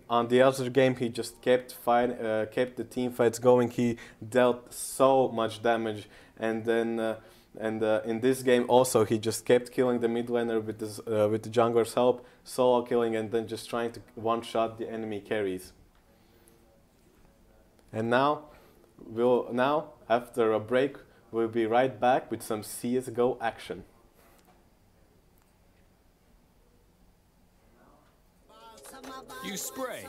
On the other game, he just kept the team fights going. He dealt so much damage, and then in this game also he just kept killing the mid laner with the jungler's help, solo killing, and then just trying to one-shot the enemy carries. And now, after a break, we'll be right back with some CSGO action. You spray.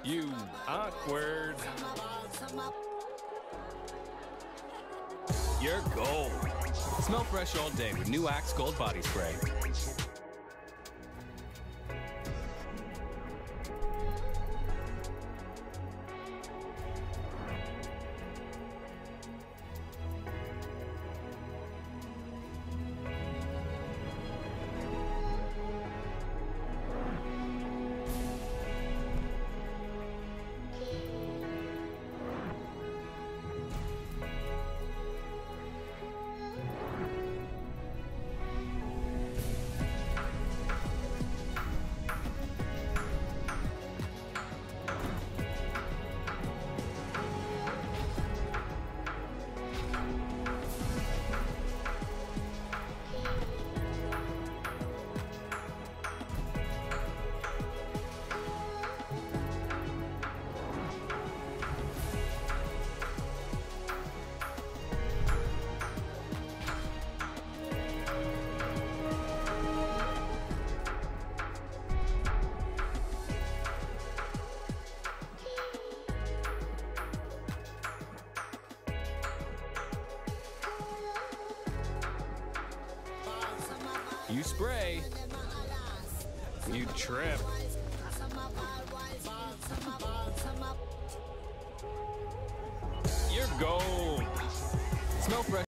You awkward. You're gold. Smell fresh all day with new Axe Gold Body Spray. You spray. You trip.